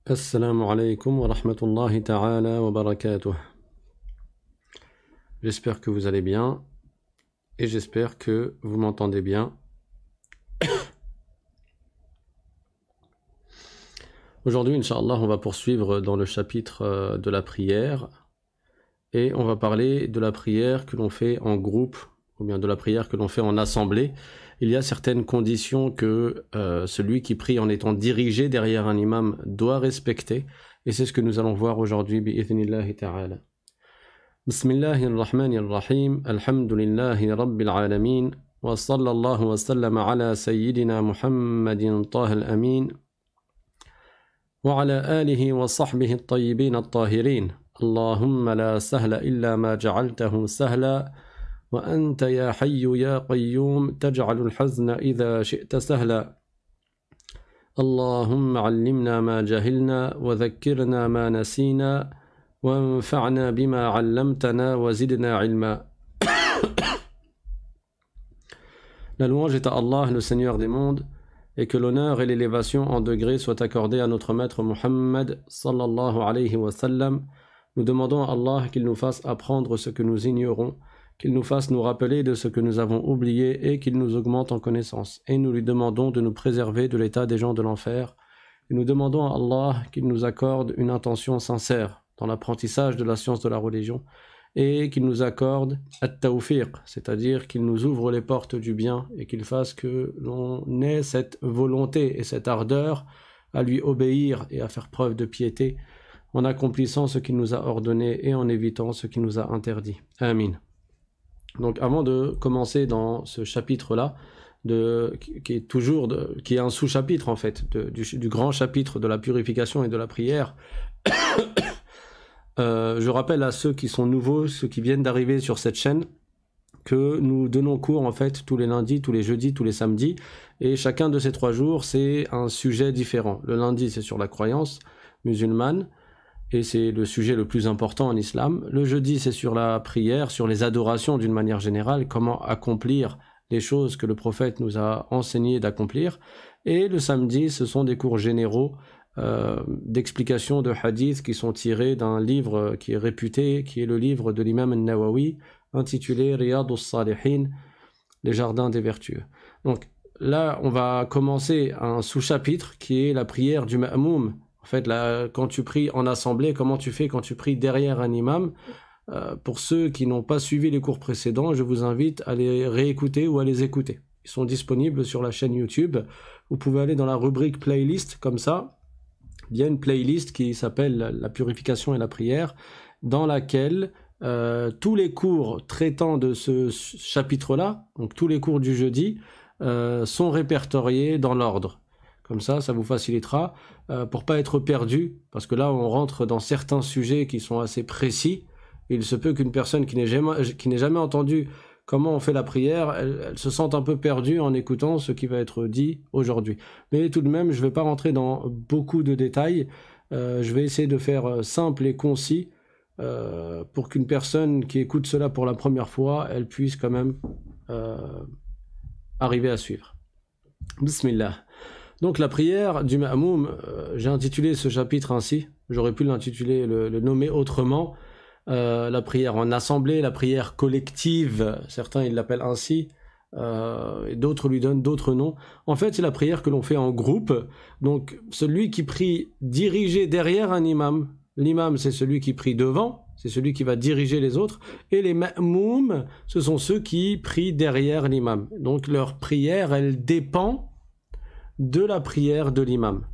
Assalamu alaikum wa rahmatullahi ta'ala wa barakatuh. J'espère que vous allez bien et j'espère que vous m'entendez bien. Aujourd'hui, Inch'Allah, on va poursuivre dans le chapitre de la prière et on va parler de la prière que l'on fait en groupe ou bien de la prière que l'on fait en assemblée. Il y a certaines conditions que celui qui prie en étant dirigé derrière un imam doit respecter et c'est ce que nous allons voir aujourd'hui bi'ithnillahi ta'ala. Bismillahirrahmanirrahim. Alhamdulillahi rabbil alamin wa sallallahu wa sallama ala sayyidina Muhammadin tahal amin wa ala alihi wa sahbihi at-tayyibin at-tahirin. Allahumma la sahla illa ma ja'altahu sahla وأنت يا حي يا قيوم تجعل الحزن إذا شئت سهلا اللهم علمنا ما جهلنا وذكرنا ما نسينا وانفعنا بما علمتنا وزدنا علما. La louange est à Allah, le Seigneur des mondes, et que l'honneur et l'élévation en degrés soient accordés à notre maître Muhammad sallallahu alayhi wa sallam. Nous demandons à Allah qu'il nous fasse apprendre ce que nous ignorons, qu'il nous fasse nous rappeler de ce que nous avons oublié et qu'il nous augmente en connaissance. Et nous lui demandons de nous préserver de l'état des gens de l'enfer. Et nous demandons à Allah qu'il nous accorde une intention sincère dans l'apprentissage de la science de la religion et qu'il nous accorde at-tawfiq, c'est-à-dire qu'il nous ouvre les portes du bien et qu'il fasse que l'on ait cette volonté et cette ardeur à lui obéir et à faire preuve de piété en accomplissant ce qu'il nous a ordonné et en évitant ce qu'il nous a interdit. Amin. Donc avant de commencer dans ce chapitre-là, qui est un sous-chapitre en fait, du grand chapitre de la purification et de la prière, je rappelle à ceux qui sont nouveaux, ceux qui viennent d'arriver sur cette chaîne, que nous donnons cours en fait tous les lundis, tous les jeudis, tous les samedis, et chacun de ces 3 jours c'est un sujet différent. Le lundi c'est sur la croyance musulmane, et c'est le sujet le plus important en islam. Le jeudi, c'est sur la prière, sur les adorations d'une manière générale, comment accomplir les choses que le prophète nous a enseigné d'accomplir. Et le samedi, ce sont des cours généraux d'explications de hadiths qui sont tirés d'un livre qui est réputé, qui est le livre de l'imam al-Nawawi, intitulé Riyadus Salihin, les jardins des vertueux. Donc là, on va commencer un sous-chapitre qui est la prière du ma'moum. En fait, là, quand tu pries en assemblée, comment tu fais quand tu pries derrière un imam? Pour ceux qui n'ont pas suivi les cours précédents, je vous invite à les réécouter ou à les écouter. Ils sont disponibles sur la chaîne YouTube. Vous pouvez aller dans la rubrique playlist, comme ça. Il y a une playlist qui s'appelle la purification et la prière, dans laquelle tous les cours traitant de ce chapitre-là, donc tous les cours du jeudi, sont répertoriés dans l'ordre. Comme ça vous facilitera pour pas être perdu, parce que là on rentre dans certains sujets qui sont assez précis. Il se peut qu'une personne qui n'ait jamais entendu comment on fait la prière, elle se sente un peu perdue en écoutant ce qui va être dit aujourd'hui. Mais tout de même, je vais pas rentrer dans beaucoup de détails. Je vais essayer de faire simple et concis pour qu'une personne qui écoute cela pour la première fois, elle puisse quand même arriver à suivre. Bismillah. Donc la prière du ma'moum, j'ai intitulé ce chapitre ainsi, j'aurais pu l'intituler, le nommer autrement, la prière en assemblée, la prière collective, certains ils l'appellent ainsi, et d'autres lui donnent d'autres noms. En fait c'est la prière que l'on fait en groupe, donc celui qui prie dirigé derrière un imam, l'imam c'est celui qui prie devant, c'est celui qui va diriger les autres, et les ma'moum, ce sont ceux qui prient derrière l'imam. Donc leur prière, elle dépend de la prière de l'imam.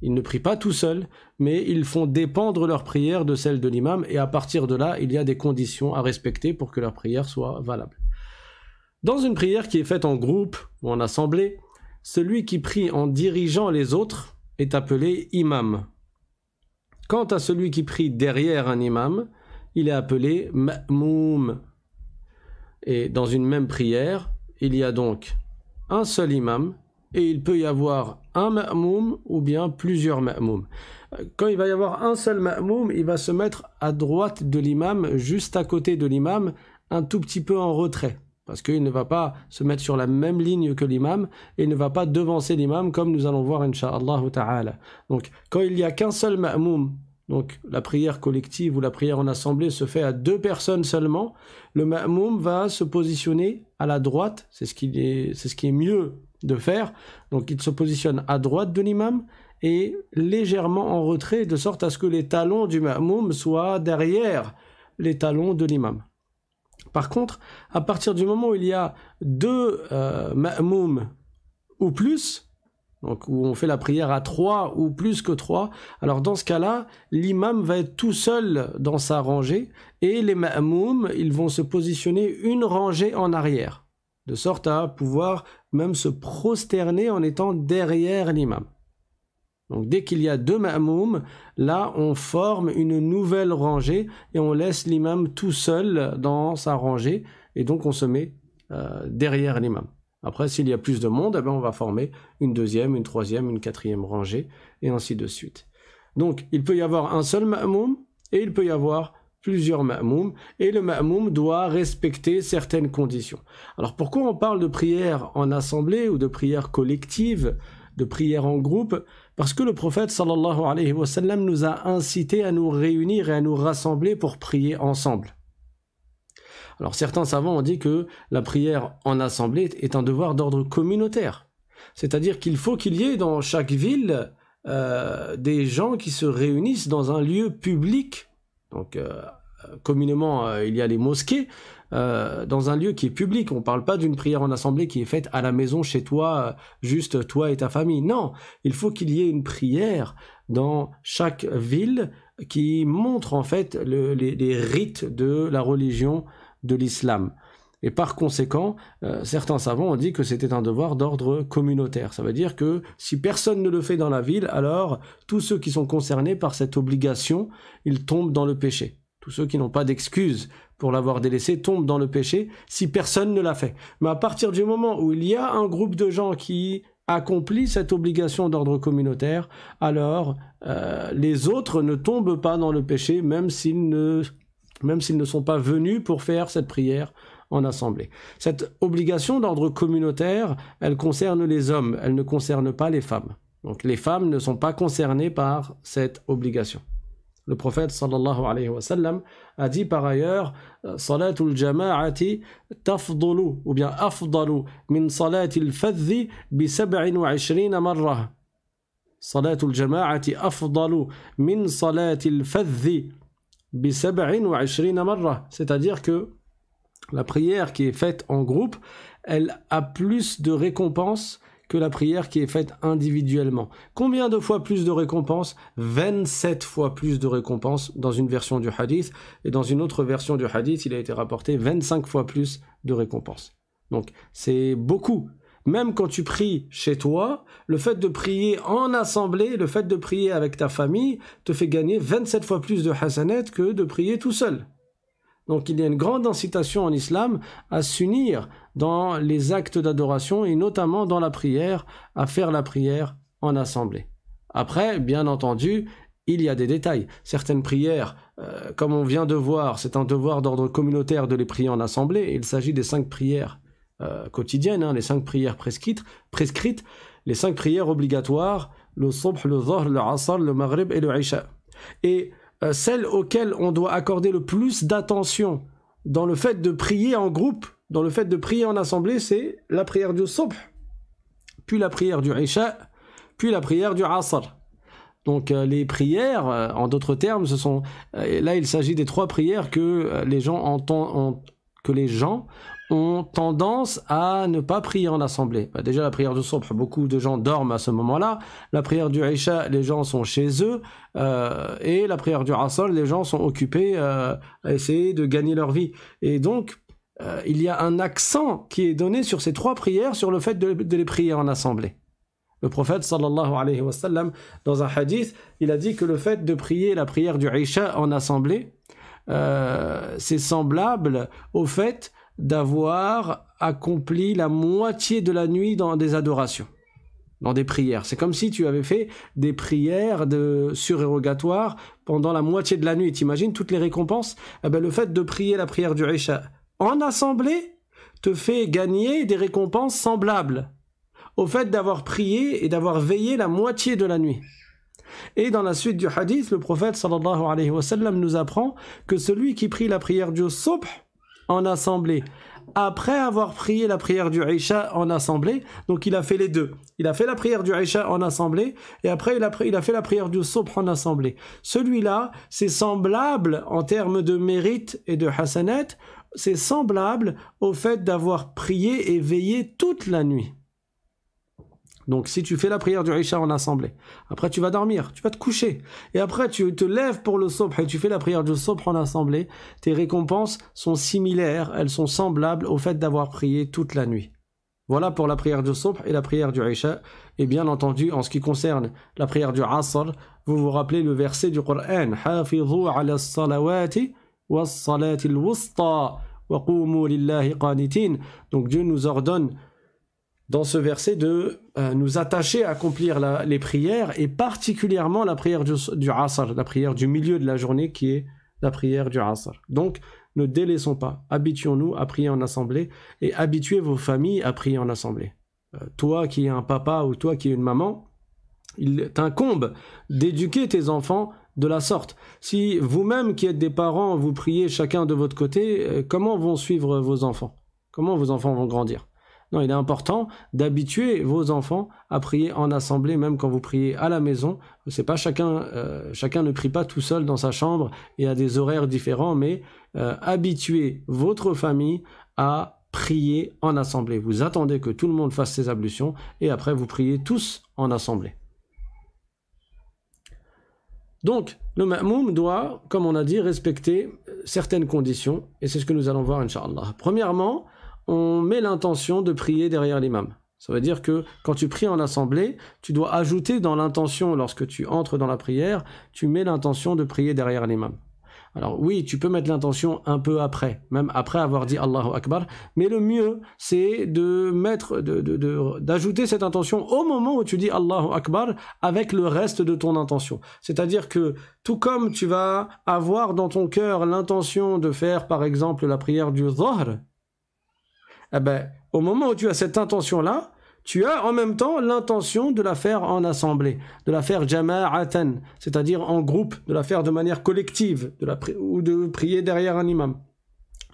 Ils ne prient pas tout seuls, mais ils font dépendre leur prière de celle de l'imam, et à partir de là, il y a des conditions à respecter pour que leur prière soit valable. Dans une prière qui est faite en groupe ou en assemblée, celui qui prie en dirigeant les autres est appelé imam. Quant à celui qui prie derrière un imam, il est appelé ma'moum. Et dans une même prière, il y a donc un seul imam, et il peut y avoir un ma'moum ou bien plusieurs ma'moum. Quand il va y avoir un seul ma'moum, il va se mettre à droite de l'imam, juste à côté de l'imam, un tout petit peu en retrait. Parce qu'il ne va pas se mettre sur la même ligne que l'imam et il ne va pas devancer l'imam comme nous allons voir, incha'Allah ta'ala. Donc, quand il n'y a qu'un seul ma'moum, donc la prière collective ou la prière en assemblée se fait à 2 personnes seulement, le ma'moum va se positionner à la droite, c'est ce qui est mieux de faire. Donc il se positionne à droite de l'imam et légèrement en retrait, de sorte à ce que les talons du ma'moum soient derrière les talons de l'imam. Par contre, à partir du moment où il y a 2 ma'moum ou plus, donc où on fait la prière à 3 ou plus que 3, alors dans ce cas-là, l'imam va être tout seul dans sa rangée et les ma'moum, ils vont se positionner une rangée en arrière, de sorte à pouvoir même se prosterner en étant derrière l'imam. Donc dès qu'il y a 2 ma'moum, là on forme une nouvelle rangée et on laisse l'imam tout seul dans sa rangée et donc on se met derrière l'imam. Après, s'il y a plus de monde, eh bien, on va former une 2e, une 3e, une 4e rangée, et ainsi de suite. Donc, il peut y avoir un seul ma'moum, et il peut y avoir plusieurs ma'moum, et le ma'moum doit respecter certaines conditions. Alors, pourquoi on parle de prière en assemblée, ou de prière collective, de prière en groupe? Parce que le prophète, sallallahu alayhi wa sallam, nous a incité à nous réunir et à nous rassembler pour prier ensemble. Alors certains savants ont dit que la prière en assemblée est un devoir d'ordre communautaire. C'est-à-dire qu'il faut qu'il y ait dans chaque ville des gens qui se réunissent dans un lieu public. Donc communément il y a les mosquées, dans un lieu qui est public. On ne parle pas d'une prière en assemblée qui est faite à la maison chez toi, juste toi et ta famille. Non, il faut qu'il y ait une prière dans chaque ville qui montre en fait les rites de la religion de l'islam. Et par conséquent, certains savants ont dit que c'était un devoir d'ordre communautaire. Ça veut dire que si personne ne le fait dans la ville, alors tous ceux qui sont concernés par cette obligation, ils tombent dans le péché. Tous ceux qui n'ont pas d'excuse pour l'avoir délaissé tombent dans le péché si personne ne l'a fait. Mais à partir du moment où il y a un groupe de gens qui accomplit cette obligation d'ordre communautaire, alors les autres ne tombent pas dans le péché, même s'ils ne sont pas venus pour faire cette prière en assemblée. Cette obligation d'ordre communautaire, elle concerne les hommes, elle ne concerne pas les femmes. Donc les femmes ne sont pas concernées par cette obligation. Le prophète sallallahu alayhi wa sallam a dit par ailleurs salatul jama'ati tafdalu ou bien afdalu min salatil fadhi bi 27 marra. Salatul jama'ati afdalu min salatil fadhi bi 27 marra. C'est-à-dire que la prière qui est faite en groupe, elle a plus de récompenses que la prière qui est faite individuellement. Combien de fois plus de récompenses? 27 fois plus de récompenses dans une version du hadith, et dans une autre version du hadith, il a été rapporté 25 fois plus de récompenses. Donc c'est beaucoup. Même quand tu pries chez toi, le fait de prier en assemblée, le fait de prier avec ta famille, te fait gagner 27 fois plus de hasanat que de prier tout seul. Donc il y a une grande incitation en islam à s'unir dans les actes d'adoration et notamment dans la prière, à faire la prière en assemblée. Après, bien entendu, il y a des détails. Certaines prières, comme on vient de voir, c'est un devoir d'ordre communautaire de les prier en assemblée, et il s'agit des 5 prières quotidiennes, les 5 prières prescrites, les 5 prières obligatoires, le subh, le dhuhr, le asr, le maghrib et le isha. Et celles auxquelles on doit accorder le plus d'attention dans le fait de prier en groupe, dans le fait de prier en assemblée, c'est la prière du subh, puis la prière du isha, puis la prière du asr. Donc les prières, en d'autres termes, ce sont là il s'agit des 3 prières que les gens ont tendance à ne pas prier en assemblée. Déjà la prière du subh, beaucoup de gens dorment à ce moment-là. La prière du isha, les gens sont chez eux. Et la prière du asr, les gens sont occupés à essayer de gagner leur vie. Et donc, il y a un accent qui est donné sur ces 3 prières, sur le fait de les prier en assemblée. Le prophète sallallahu alayhi wa sallam, dans un hadith, il a dit que le fait de prier la prière du isha en assemblée, c'est semblable au fait d'avoir accompli la moitié de la nuit dans des adorations, dans des prières. C'est comme si tu avais fait des prières de surérogatoire pendant la moitié de la nuit. T'imagines toutes les récompenses? Eh bien, le fait de prier la prière du isha en assemblée te fait gagner des récompenses semblables au fait d'avoir prié et d'avoir veillé la moitié de la nuit. Et dans la suite du hadith, le prophète sallallahu alayhi wa sallam nous apprend que celui qui prie la prière du subh en assemblée, après avoir prié la prière du Isha en assemblée, donc il a fait les deux. Il a fait la prière du Isha en assemblée et après il a fait la prière du subh en assemblée. Celui-là, c'est semblable en termes de mérite et de hasanat, c'est semblable au fait d'avoir prié et veillé toute la nuit. Donc si tu fais la prière du Isha en assemblée, après tu vas dormir, tu vas te coucher, et après tu te lèves pour le subh et tu fais la prière du subh en assemblée, tes récompenses sont similaires, elles sont semblables au fait d'avoir prié toute la nuit. Voilà pour la prière du subh et la prière du Isha. Et bien entendu, en ce qui concerne la prière du Asr, vous vous rappelez le verset du Coran, « Hafidhu ala as-salawati was-salati al-wusta wa qumu lillahi qanitin » Donc Dieu nous ordonne dans ce verset de nous attacher à accomplir les prières, et particulièrement la prière du Asr, la prière du milieu de la journée qui est la prière du Asr. Donc ne délaissons pas, habituons-nous à prier en assemblée et habituez vos familles à prier en assemblée. Toi qui es un papa ou toi qui es une maman, il t'incombe d'éduquer tes enfants de la sorte. Si vous-même qui êtes des parents, vous priez chacun de votre côté, comment vont suivre vos enfants? Comment vos enfants vont grandir? Non, il est important d'habituer vos enfants à prier en assemblée, même quand vous priez à la maison. C'est pas chacun ne prie pas tout seul dans sa chambre et à des horaires différents, mais habituez votre famille à prier en assemblée. Vous attendez que tout le monde fasse ses ablutions et après vous priez tous en assemblée. Donc, le ma'moum doit, comme on a dit, respecter certaines conditions, et c'est ce que nous allons voir, Inch'Allah. Premièrement, on met l'intention de prier derrière l'imam. Ça veut dire que quand tu pries en assemblée, tu dois ajouter dans l'intention, lorsque tu entres dans la prière, tu mets l'intention de prier derrière l'imam. Alors oui, tu peux mettre l'intention un peu après, même après avoir dit Allahu Akbar, mais le mieux, c'est de mettre, d'ajouter cette intention au moment où tu dis Allahu Akbar avec le reste de ton intention. C'est-à-dire que tout comme tu vas avoir dans ton cœur l'intention de faire, par exemple, la prière du Dhahr, eh ben, au moment où tu as cette intention-là, tu as en même temps l'intention de la faire en assemblée, de la faire jama'atan, c'est-à-dire en groupe, de la faire de manière collective, ou de prier derrière un imam.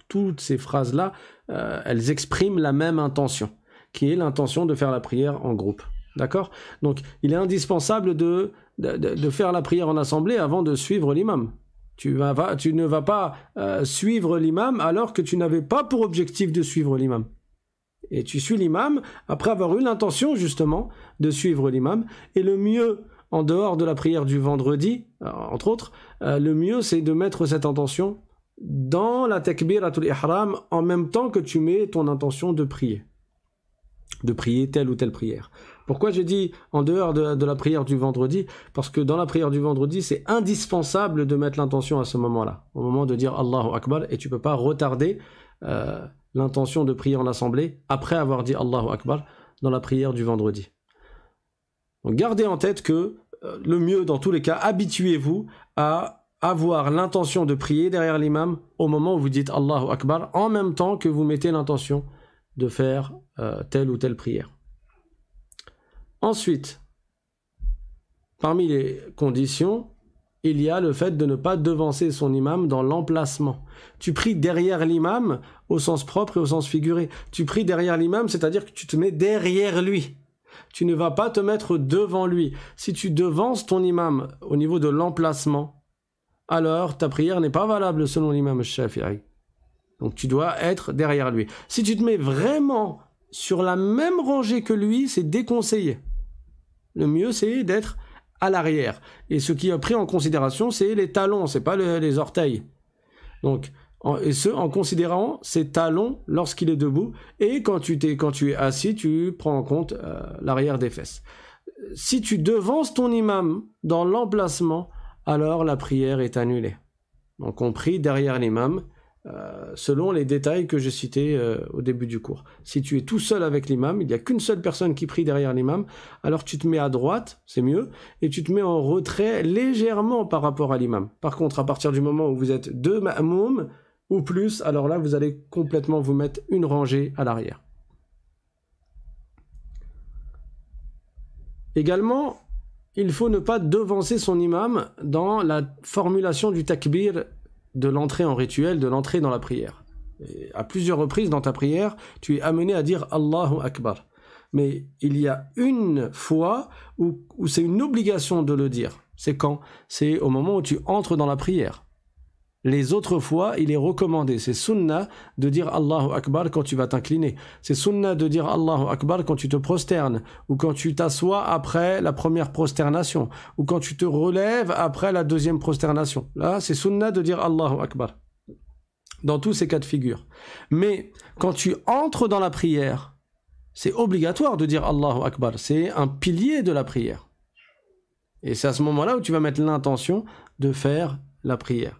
Toutes ces phrases-là, elles expriment la même intention, qui est l'intention de faire la prière en groupe. D'accord? Donc, il est indispensable de faire la prière en assemblée avant de suivre l'imam. Tu ne vas pas suivre l'imam alors que tu n'avais pas pour objectif de suivre l'imam. Et tu suis l'imam après avoir eu l'intention justement de suivre l'imam. Et le mieux, en dehors de la prière du vendredi, entre autres, le mieux c'est de mettre cette intention dans la takbiratul ihram en même temps que tu mets ton intention de prier telle ou telle prière. Pourquoi j'ai dit en dehors de la prière du vendredi? Parce que dans la prière du vendredi, c'est indispensable de mettre l'intention à ce moment-là, au moment de dire Allahu Akbar, et tu ne peux pas retarder l'intention de prier en assemblée après avoir dit Allahu Akbar dans la prière du vendredi. Donc gardez en tête que le mieux dans tous les cas, habituez-vous à avoir l'intention de prier derrière l'imam au moment où vous dites Allahu Akbar, en même temps que vous mettez l'intention de faire telle ou telle prière. Ensuite, parmi les conditions, il y a le fait de ne pas devancer son imam dans l'emplacement. Tu pries derrière l'imam au sens propre et au sens figuré. Tu pries derrière l'imam, c'est-à-dire que tu te mets derrière lui. Tu ne vas pas te mettre devant lui. Si tu devances ton imam au niveau de l'emplacement, alors ta prière n'est pas valable selon l'imam Shafi'i. Donc tu dois être derrière lui. Si tu te mets vraiment sur la même rangée que lui, c'est déconseillé. Le mieux, c'est d'être à l'arrière. Et ce qui est pris en considération, c'est les talons, c'est pas les orteils. Donc, en considérant ses talons lorsqu'il est debout, et quand tu es assis, tu prends en compte l'arrière des fesses. Si tu devances ton imam dans l'emplacement, alors la prière est annulée. Donc on prie derrière l'imam, selon les détails que j'ai cités au début du cours. Si tu es tout seul avec l'imam, il n'y a qu'une seule personne qui prie derrière l'imam, alors tu te mets à droite, c'est mieux, et tu te mets en retrait légèrement par rapport à l'imam. Par contre, à partir du moment où vous êtes deux ma'moum, ou plus, alors là, vous allez complètement vous mettre une rangée à l'arrière. Également, il faut ne pas devancer son imam dans la formulation du takbir de l'entrée en rituel, de l'entrée dans la prière. Et à plusieurs reprises dans ta prière, tu es amené à dire Allahu Akbar. Mais il y a une fois où c'est une obligation de le dire. C'est quand? C'est au moment où tu entres dans la prière. Les autres fois, il est recommandé, c'est sunnah de dire Allahu Akbar quand tu vas t'incliner. C'est sunnah de dire Allahu Akbar quand tu te prosternes, ou quand tu t'assois après la première prosternation, ou quand tu te relèves après la deuxième prosternation. Là, c'est sunnah de dire Allahu Akbar. Dans tous ces cas de figure. Mais quand tu entres dans la prière, c'est obligatoire de dire Allahu Akbar. C'est un pilier de la prière. Et c'est à ce moment-là où tu vas mettre l'intention de faire la prière.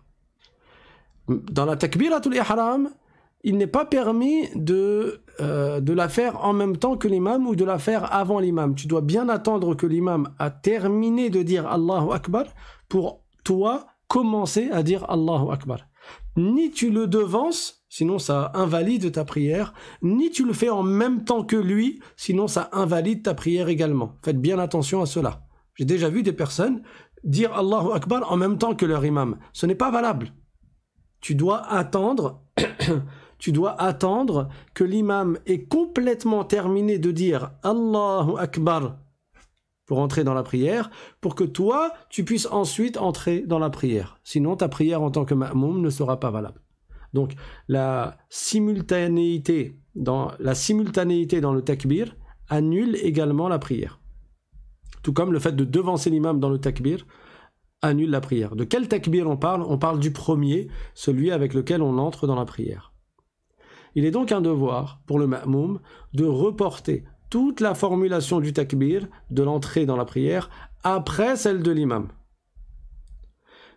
Dans la takbiratul ihram, il n'est pas permis de la faire en même temps que l'imam ou de la faire avant l'imam. Tu dois bien attendre que l'imam a terminé de dire Allahu Akbar pour toi commencer à dire Allahu Akbar. Ni tu le devances, sinon ça invalide ta prière, ni tu le fais en même temps que lui, sinon ça invalide ta prière également. Faites bien attention à cela. J'ai déjà vu des personnes dire Allahu Akbar en même temps que leur imam. Ce n'est pas valable. Tu dois attendre que l'imam ait complètement terminé de dire Allahu Akbar pour entrer dans la prière, pour que toi, tu puisses ensuite entrer dans la prière. Sinon, ta prière en tant que ma'moum ne sera pas valable. Donc, la simultanéité dans le takbir annule également la prière. Tout comme le fait de devancer l'imam dans le takbir annule la prière. De quel takbir on parle? On parle du premier, celui avec lequel on entre dans la prière. Il est donc un devoir pour le ma'moum de reporter toute la formulation du takbir, de l'entrée dans la prière, après celle de l'imam.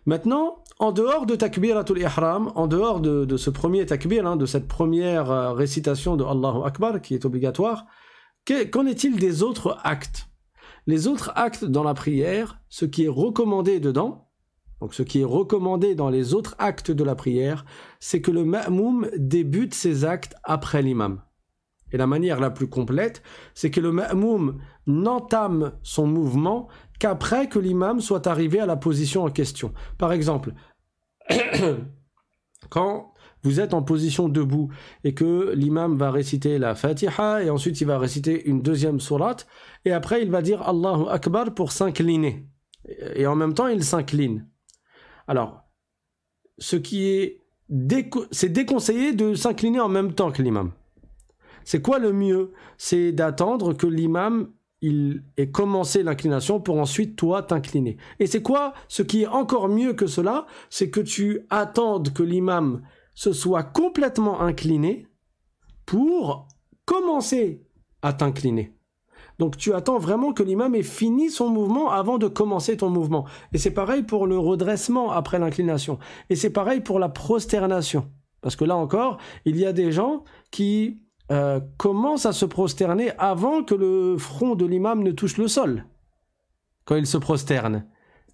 Maintenant, en dehors de takbiratul ihram, en dehors de ce premier takbir, de cette première récitation de Allahu Akbar qui est obligatoire, qu'en est-il des autres actes? Les autres actes dans la prière, ce qui est recommandé dedans, donc ce qui est recommandé dans les autres actes de la prière, c'est que le ma'moum débute ses actes après l'imam. Et la manière la plus complète, c'est que le ma'moum n'entame son mouvement qu'après que l'imam soit arrivé à la position en question. Par exemple, quand vous êtes en position debout et que l'imam va réciter la Fatiha et ensuite il va réciter une deuxième sourate et après il va dire Allahu Akbar pour s'incliner. Et en même temps il s'incline. Alors, c'est déconseillé de s'incliner en même temps que l'imam. C'est quoi le mieux? C'est d'attendre que l'imam il ait commencé l'inclination pour ensuite toi t'incliner. Et c'est quoi ce qui est encore mieux que cela? C'est que tu attendes que l'imam se soit complètement incliné pour commencer à t'incliner. Donc tu attends vraiment que l'imam ait fini son mouvement avant de commencer ton mouvement. Et c'est pareil pour le redressement après l'inclination. Et c'est pareil pour la prosternation. Parce que là encore, il y a des gens qui commencent à se prosterner avant que le front de l'imam ne touche le sol. Quand ils se prosternent.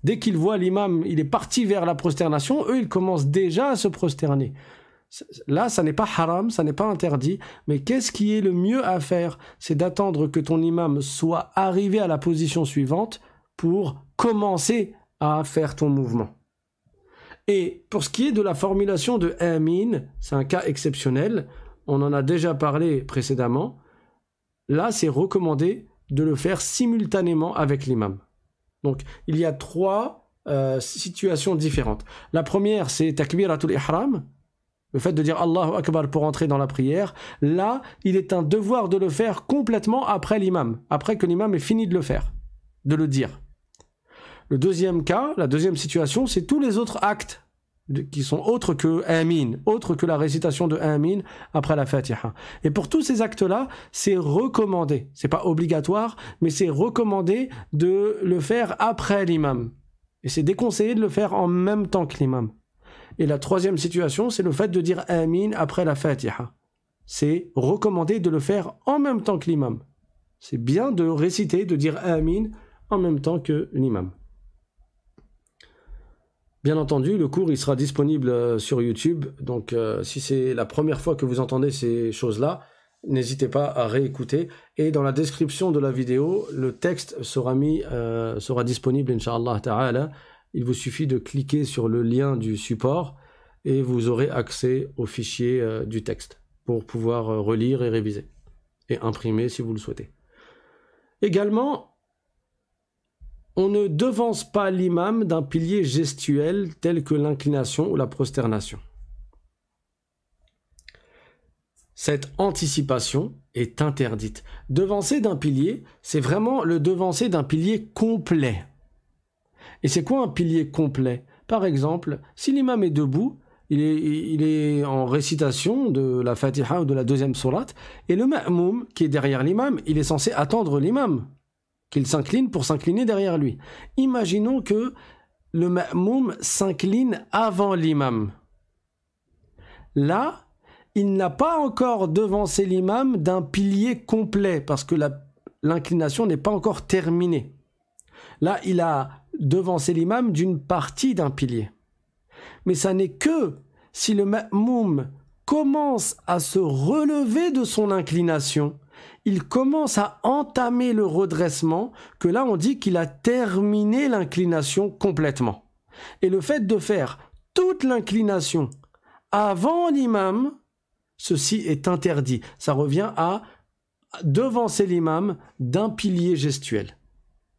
Dès qu'ils voient l'imam, il est parti vers la prosternation, eux, ils commencent déjà à se prosterner. Là, ça n'est pas haram, ça n'est pas interdit, mais qu'est-ce qui est le mieux à faire? C'est d'attendre que ton imam soit arrivé à la position suivante pour commencer à faire ton mouvement. Et pour ce qui est de la formulation de Amin, c'est un cas exceptionnel, on en a déjà parlé précédemment, là, c'est recommandé de le faire simultanément avec l'imam. Donc, il y a trois situations différentes. La première, c'est takbiratul ihram, le fait de dire Allahu Akbar pour entrer dans la prière. Là, il est un devoir de le faire complètement après l'imam, après que l'imam ait fini de le faire, de le dire. Le deuxième cas, la deuxième situation, c'est tous les autres actes qui sont autres que Amin, autres que la récitation de Amin après la Fatiha. Et pour tous ces actes-là, c'est recommandé. C'est pas obligatoire, mais c'est recommandé de le faire après l'imam. Et c'est déconseillé de le faire en même temps que l'imam. Et la troisième situation, c'est le fait de dire Amin après la Fatiha. C'est recommandé de le faire en même temps que l'imam. C'est bien de réciter, de dire Amin en même temps que l'imam. Bien entendu, le cours il sera disponible sur YouTube, donc si c'est la première fois que vous entendez ces choses-là, n'hésitez pas à réécouter. Et dans la description de la vidéo, le texte sera disponible, Inch'Allah Ta'ala. Il vous suffit de cliquer sur le lien du support et vous aurez accès au fichier du texte pour pouvoir relire et réviser. Et imprimer si vous le souhaitez. Également, on ne devance pas l'imam d'un pilier gestuel tel que l'inclination ou la prosternation. Cette anticipation est interdite. Devancer d'un pilier, c'est vraiment le devancer d'un pilier complet. Et c'est quoi un pilier complet? Par exemple, si l'imam est debout, il est en récitation de la Fatiha ou de la deuxième sourate, et le ma'moum qui est derrière l'imam, il est censé attendre l'imam, qu'il s'incline pour s'incliner derrière lui. Imaginons que le ma'moum s'incline avant l'imam. Là, il n'a pas encore devancé l'imam d'un pilier complet, parce que l'inclination n'est pas encore terminée. Là, il a devancé l'imam d'une partie d'un pilier. Mais ça n'est que si le ma'moum commence à se relever de son inclination, il commence à entamer le redressement, que là on dit qu'il a terminé l'inclination complètement. Et le fait de faire toute l'inclination avant l'imam, ceci est interdit. Ça revient à devancer l'imam d'un pilier gestuel.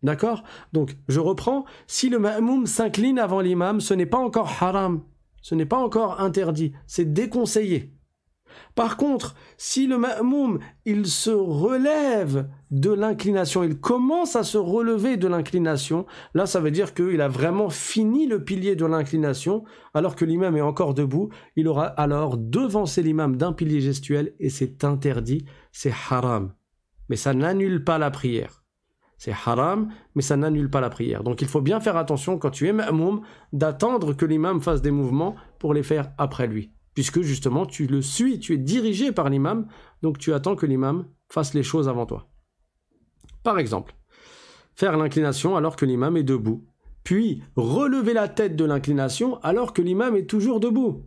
D'accord? Donc, je reprends. Si le ma'moum s'incline avant l'imam, ce n'est pas encore haram. Ce n'est pas encore interdit. C'est déconseillé. Par contre, si le ma'moum, il se relève de l'inclination, il commence à se relever de l'inclination, là, ça veut dire qu'il a vraiment fini le pilier de l'inclination, alors que l'imam est encore debout. Il aura alors devancé l'imam d'un pilier gestuel et c'est interdit, c'est haram. Mais ça n'annule pas la prière. C'est haram, mais ça n'annule pas la prière. Donc il faut bien faire attention quand tu es ma'moum d'attendre que l'imam fasse des mouvements pour les faire après lui. Puisque justement tu le suis, tu es dirigé par l'imam, donc tu attends que l'imam fasse les choses avant toi. Par exemple, faire l'inclination alors que l'imam est debout, puis relever la tête de l'inclination alors que l'imam est toujours debout.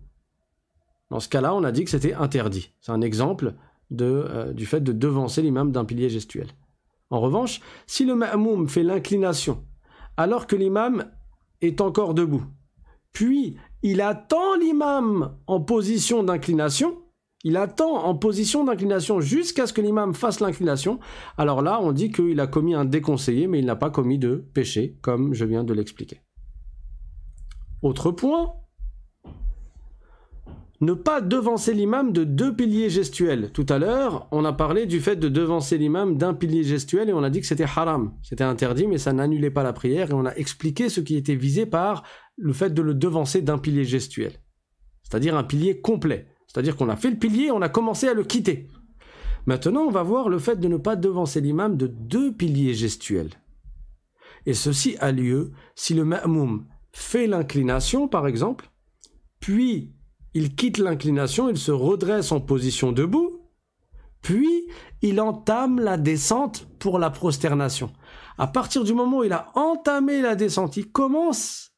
Dans ce cas-là, on a dit que c'était interdit. C'est un exemple du fait de devancer l'imam d'un pilier gestuel. En revanche, si le ma'moum fait l'inclination alors que l'imam est encore debout, puis il attend l'imam en position d'inclination, jusqu'à ce que l'imam fasse l'inclination, alors là on dit qu'il a commis un déconseillé, mais il n'a pas commis de péché, comme je viens de l'expliquer. Autre point, ne pas devancer l'imam de deux piliers gestuels. Tout à l'heure, on a parlé du fait de devancer l'imam d'un pilier gestuel et on a dit que c'était haram. C'était interdit, mais ça n'annulait pas la prière et on a expliqué ce qui était visé par le fait de le devancer d'un pilier gestuel. C'est-à-dire un pilier complet. C'est-à-dire qu'on a fait le pilier et on a commencé à le quitter. Maintenant, on va voir le fait de ne pas devancer l'imam de deux piliers gestuels. Et ceci a lieu si le ma'moum fait l'inclination, par exemple, puis il quitte l'inclination, il se redresse en position debout, puis il entame la descente pour la prosternation. À partir du moment où il a entamé la descente, il commence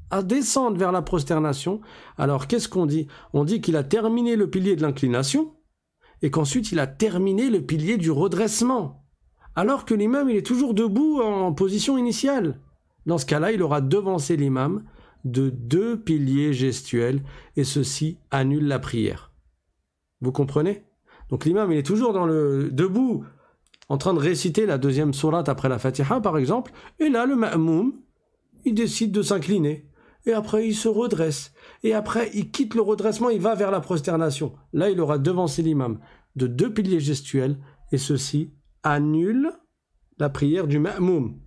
à descendre vers la prosternation. Alors qu'est-ce qu'on dit? On dit qu'il a terminé le pilier de l'inclination et qu'ensuite il a terminé le pilier du redressement. Alors que l'imam il est toujours debout en position initiale. Dans ce cas-là, il aura devancé l'imam de deux piliers gestuels et ceci annule la prière. Vous comprenez? Donc l'imam il est toujours debout en train de réciter la deuxième sourate après la Fatiha par exemple, et là le ma'moum il décide de s'incliner et après il se redresse et après il quitte le redressement, il va vers la prosternation. Là il aura devancé l'imam de deux piliers gestuels et ceci annule la prière du ma'moum.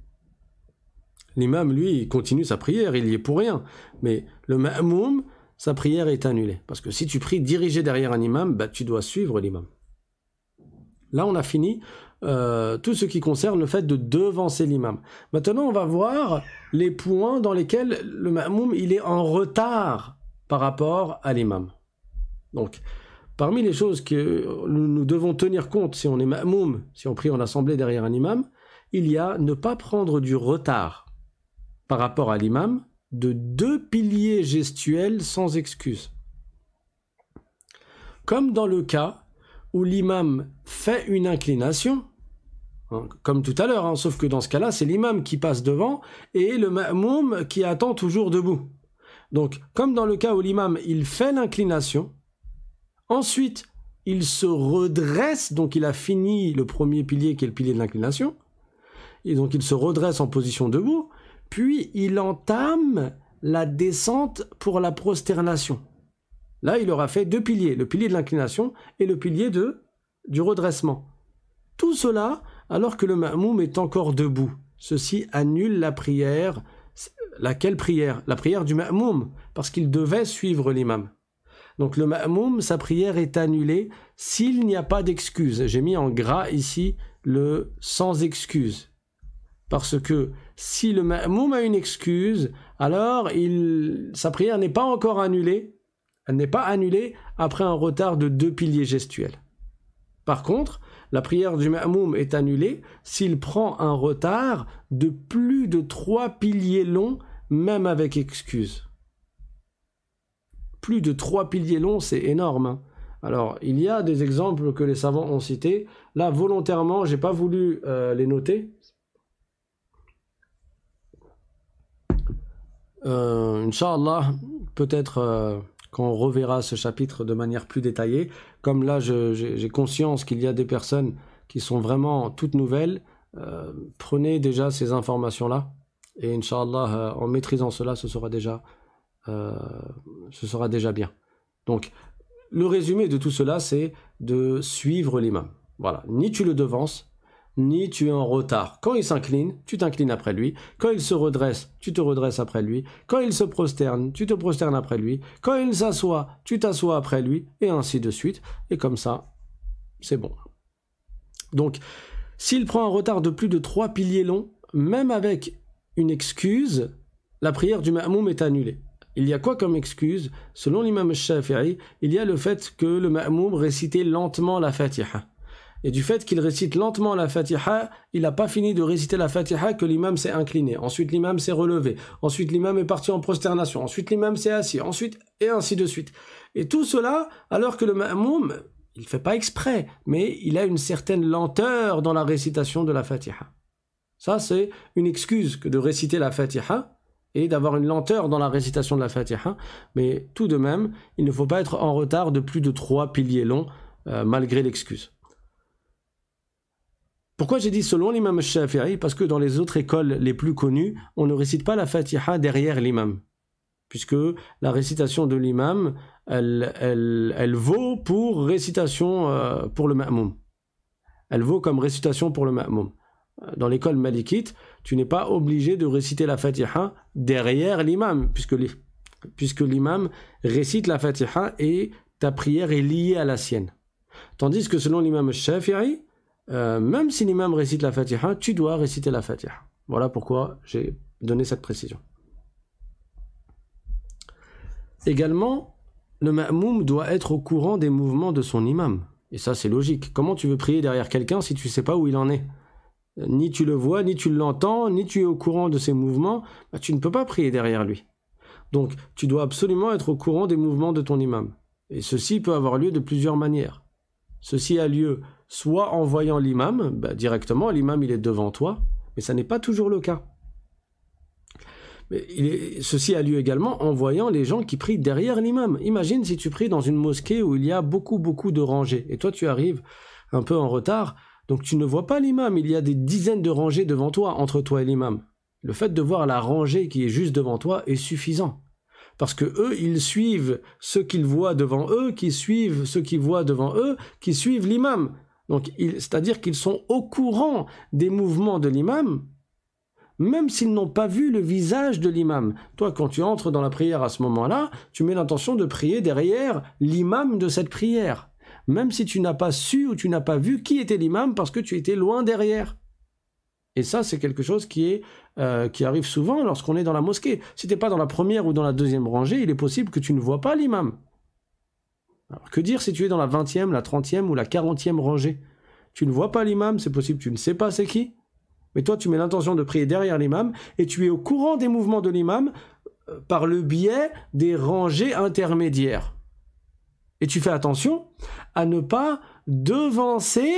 L'imam, lui, il continue sa prière, il y est pour rien. Mais le ma'moum, sa prière est annulée. Parce que si tu pries dirigé derrière un imam, bah, tu dois suivre l'imam. Là, on a fini tout ce qui concerne le fait de devancer l'imam. Maintenant, on va voir les points dans lesquels le ma'moum, il est en retard par rapport à l'imam. Donc, parmi les choses que nous devons tenir compte si on est ma'moum, si on prie en assemblée derrière un imam, il y a ne pas prendre du retard par rapport à l'imam de 2 piliers gestuels sans excuse. Comme dans le cas où l'imam fait une inclination, hein, comme tout à l'heure, hein, sauf que dans ce cas-là, c'est l'imam qui passe devant et le ma'moum qui attend toujours debout. Donc, comme dans le cas où l'imam, il fait l'inclination, ensuite, il se redresse, donc il a fini le premier pilier qui est le pilier de l'inclination, et donc il se redresse en position debout, puis il entame la descente pour la prosternation. Là, il aura fait 2 piliers, le pilier de l'inclination et le pilier du redressement. Tout cela alors que le ma'moum est encore debout. Ceci annule la prière. Laquelle prière? La prière du ma'moum, parce qu'il devait suivre l'imam. Donc le ma'moum, sa prière est annulée s'il n'y a pas d'excuse. J'ai mis en gras ici le sans excuse. Parce que si le ma'moum a une excuse, alors sa prière n'est pas encore annulée. Elle n'est pas annulée après un retard de 2 piliers gestuels. Par contre, la prière du ma'moum est annulée s'il prend un retard de plus de 3 piliers longs, même avec excuse. Plus de 3 piliers longs, c'est énorme, hein. Alors, il y a des exemples que les savants ont cités. Là, volontairement, je n'ai pas voulu les noter. Inch'Allah, peut-être quand on reverra ce chapitre de manière plus détaillée. Comme là, j'ai conscience qu'il y a des personnes qui sont vraiment toutes nouvelles. Prenez déjà ces informations-là. Et Inch'Allah, en maîtrisant cela, ce sera déjà bien. Donc, le résumé de tout cela, c'est de suivre l'imam. Voilà. Ni tu le devances, ni tu es en retard. Quand il s'incline, tu t'inclines après lui. Quand il se redresse, tu te redresses après lui. Quand il se prosterne, tu te prosternes après lui. Quand il s'assoit, tu t'assois après lui, et ainsi de suite. Et comme ça, c'est bon. Donc, s'il prend un retard de plus de 3 piliers longs, même avec une excuse, la prière du ma'moum est annulée. Il y a quoi comme excuse? Selon l'imam Shafi'i, il y a le fait que le ma'moum récitait lentement la Fatiha. Et du fait qu'il récite lentement la Fatiha, il n'a pas fini de réciter la Fatiha que l'imam s'est incliné. Ensuite, l'imam s'est relevé. Ensuite, l'imam est parti en prosternation. Ensuite, l'imam s'est assis. Ensuite, et ainsi de suite. Et tout cela, alors que le ma'moum, il ne fait pas exprès, mais il a une certaine lenteur dans la récitation de la Fatiha. Ça, c'est une excuse que de réciter la Fatiha et d'avoir une lenteur dans la récitation de la Fatiha. Mais tout de même, il ne faut pas être en retard de plus de 3 piliers longs, malgré l'excuse. Pourquoi j'ai dit selon l'imam Shafi'i? Parce que dans les autres écoles les plus connues, on ne récite pas la Fatiha derrière l'imam. Puisque la récitation de l'imam, elle vaut pour récitation pour le ma'moum. Elle vaut comme récitation pour le ma'moum. Dans l'école malikite, tu n'es pas obligé de réciter la Fatiha derrière l'imam, puisque l'imam récite la Fatiha et ta prière est liée à la sienne. Tandis que selon l'imam Shafi'i, même si l'imam récite la Fatiha, tu dois réciter la Fatiha. Voilà pourquoi j'ai donné cette précision. Également, le ma'moum doit être au courant des mouvements de son imam. Et ça, c'est logique. Comment tu veux prier derrière quelqu'un si tu ne sais pas où il en est? Ni tu le vois, ni tu l'entends, ni tu es au courant de ses mouvements, bah, tu ne peux pas prier derrière lui. Donc, tu dois absolument être au courant des mouvements de ton imam. Et ceci peut avoir lieu de plusieurs manières. Ceci a lieu soit en voyant l'imam, bah, directement, l'imam il est devant toi, mais ça n'est pas toujours le cas. Mais ceci a lieu également en voyant les gens qui prient derrière l'imam. Imagine si tu pries dans une mosquée où il y a beaucoup de rangées, et toi tu arrives un peu en retard, donc tu ne vois pas l'imam, il y a des dizaines de rangées devant toi, entre toi et l'imam. Le fait de voir la rangée qui est juste devant toi est suffisant. Parce que eux, ils suivent ceux qu'ils voient devant eux, qui suivent ceux qu'ils voient devant eux, qui suivent l'imam. Donc, c'est-à-dire qu'ils sont au courant des mouvements de l'imam, même s'ils n'ont pas vu le visage de l'imam. Toi, quand tu entres dans la prière à ce moment-là, tu mets l'intention de prier derrière l'imam de cette prière. Même si tu n'as pas su ou tu n'as pas vu qui était l'imam parce que tu étais loin derrière. Et ça, c'est quelque chose qui arrive souvent lorsqu'on est dans la mosquée. Si tu n'es pas dans la première ou dans la deuxième rangée, il est possible que tu ne vois pas l'imam. Alors, que dire si tu es dans la 20e, la 30e ou la 40e rangée? Tu ne vois pas l'imam, c'est possible, tu ne sais pas c'est qui. Mais toi, tu mets l'intention de prier derrière l'imam et tu es au courant des mouvements de l'imam par le biais des rangées intermédiaires. Et tu fais attention à ne pas devancer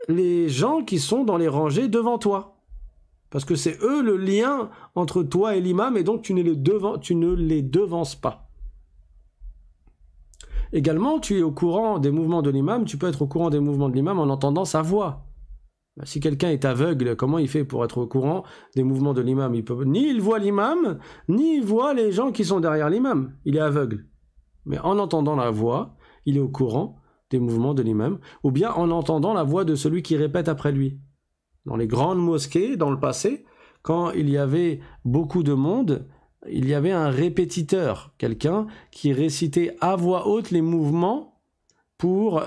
les gens qui sont dans les rangées devant toi. Parce que c'est eux le lien entre toi et l'imam, et donc tu ne les devances pas. Également, tu es au courant des mouvements de l'imam, tu peux être au courant des mouvements de l'imam en entendant sa voix. Si quelqu'un est aveugle, comment il fait pour être au courant des mouvements de l'imam? Ni il voit l'imam, ni il voit les gens qui sont derrière l'imam. Il est aveugle. Mais en entendant la voix, il est au courant des mouvements de l'imam, ou bien en entendant la voix de celui qui répète après lui. Dans les grandes mosquées, dans le passé, quand il y avait beaucoup de monde, il y avait un répétiteur, quelqu'un qui récitait à voix haute les mouvements pour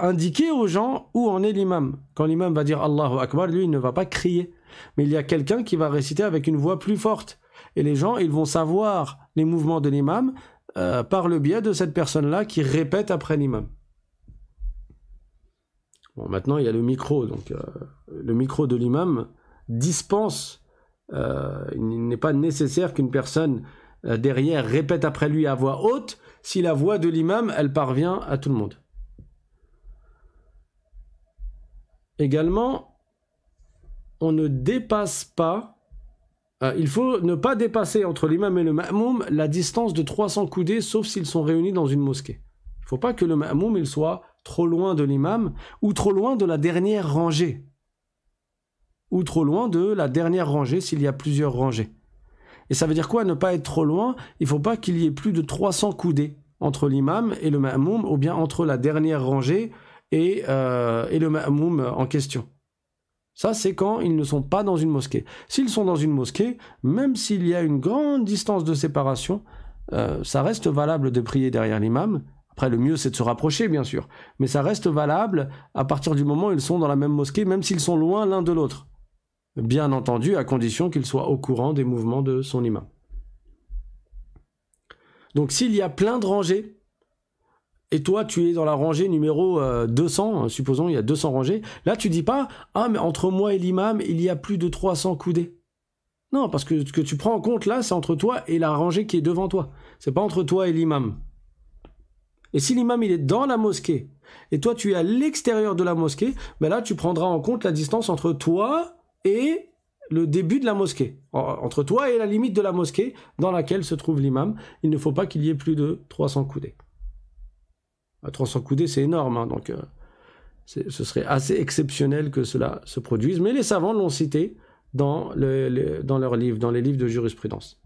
indiquer aux gens où en est l'imam. Quand l'imam va dire Allahu Akbar, lui, il ne va pas crier. Mais il y a quelqu'un qui va réciter avec une voix plus forte. Et les gens, ils vont savoir les mouvements de l'imam par le biais de cette personne-là qui répète après l'imam. Bon, maintenant, il y a le micro. Donc, le micro de l'imam dispense. Il n'est pas nécessaire qu'une personne derrière répète après lui à voix haute si la voix de l'imam, elle parvient à tout le monde. Également, on ne dépasse pas, il faut ne pas dépasser entre l'imam et le ma'moum la distance de 300 coudées, sauf s'ils sont réunis dans une mosquée. Il ne faut pas que le ma'moum il soit trop loin de l'imam ou trop loin de la dernière rangée. Ou trop loin de la dernière rangée s'il y a plusieurs rangées. Et ça veut dire quoi, ne pas être trop loin? Il ne faut pas qu'il y ait plus de 300 coudées entre l'imam et le ma'moum, ou bien entre la dernière rangée et le ma'moum en question. Ça, c'est quand ils ne sont pas dans une mosquée. S'ils sont dans une mosquée, même s'il y a une grande distance de séparation, ça reste valable de prier derrière l'imam. Après, le mieux, c'est de se rapprocher, bien sûr. Mais ça reste valable à partir du moment où ils sont dans la même mosquée, même s'ils sont loin l'un de l'autre. Bien entendu, à condition qu'il soit au courant des mouvements de son imam. Donc, s'il y a plein de rangées, et toi, tu es dans la rangée numéro 200, supposons, il y a 200 rangées, là, tu dis pas « Ah, mais entre moi et l'imam, il y a plus de 300 coudées. » Non, parce que ce que tu prends en compte, là, c'est entre toi et la rangée qui est devant toi. C'est pas entre toi et l'imam. Et si l'imam, il est dans la mosquée, et toi, tu es à l'extérieur de la mosquée, ben là, tu prendras en compte la distance entre toi et le début de la mosquée. Entre toi et la limite de la mosquée dans laquelle se trouve l'imam, il ne faut pas qu'il y ait plus de 300 coudées. 300 coudées, c'est énorme, hein, donc ce serait assez exceptionnel que cela se produise, mais les savants l'ont cité dans leurs livres, dans les livres de jurisprudence.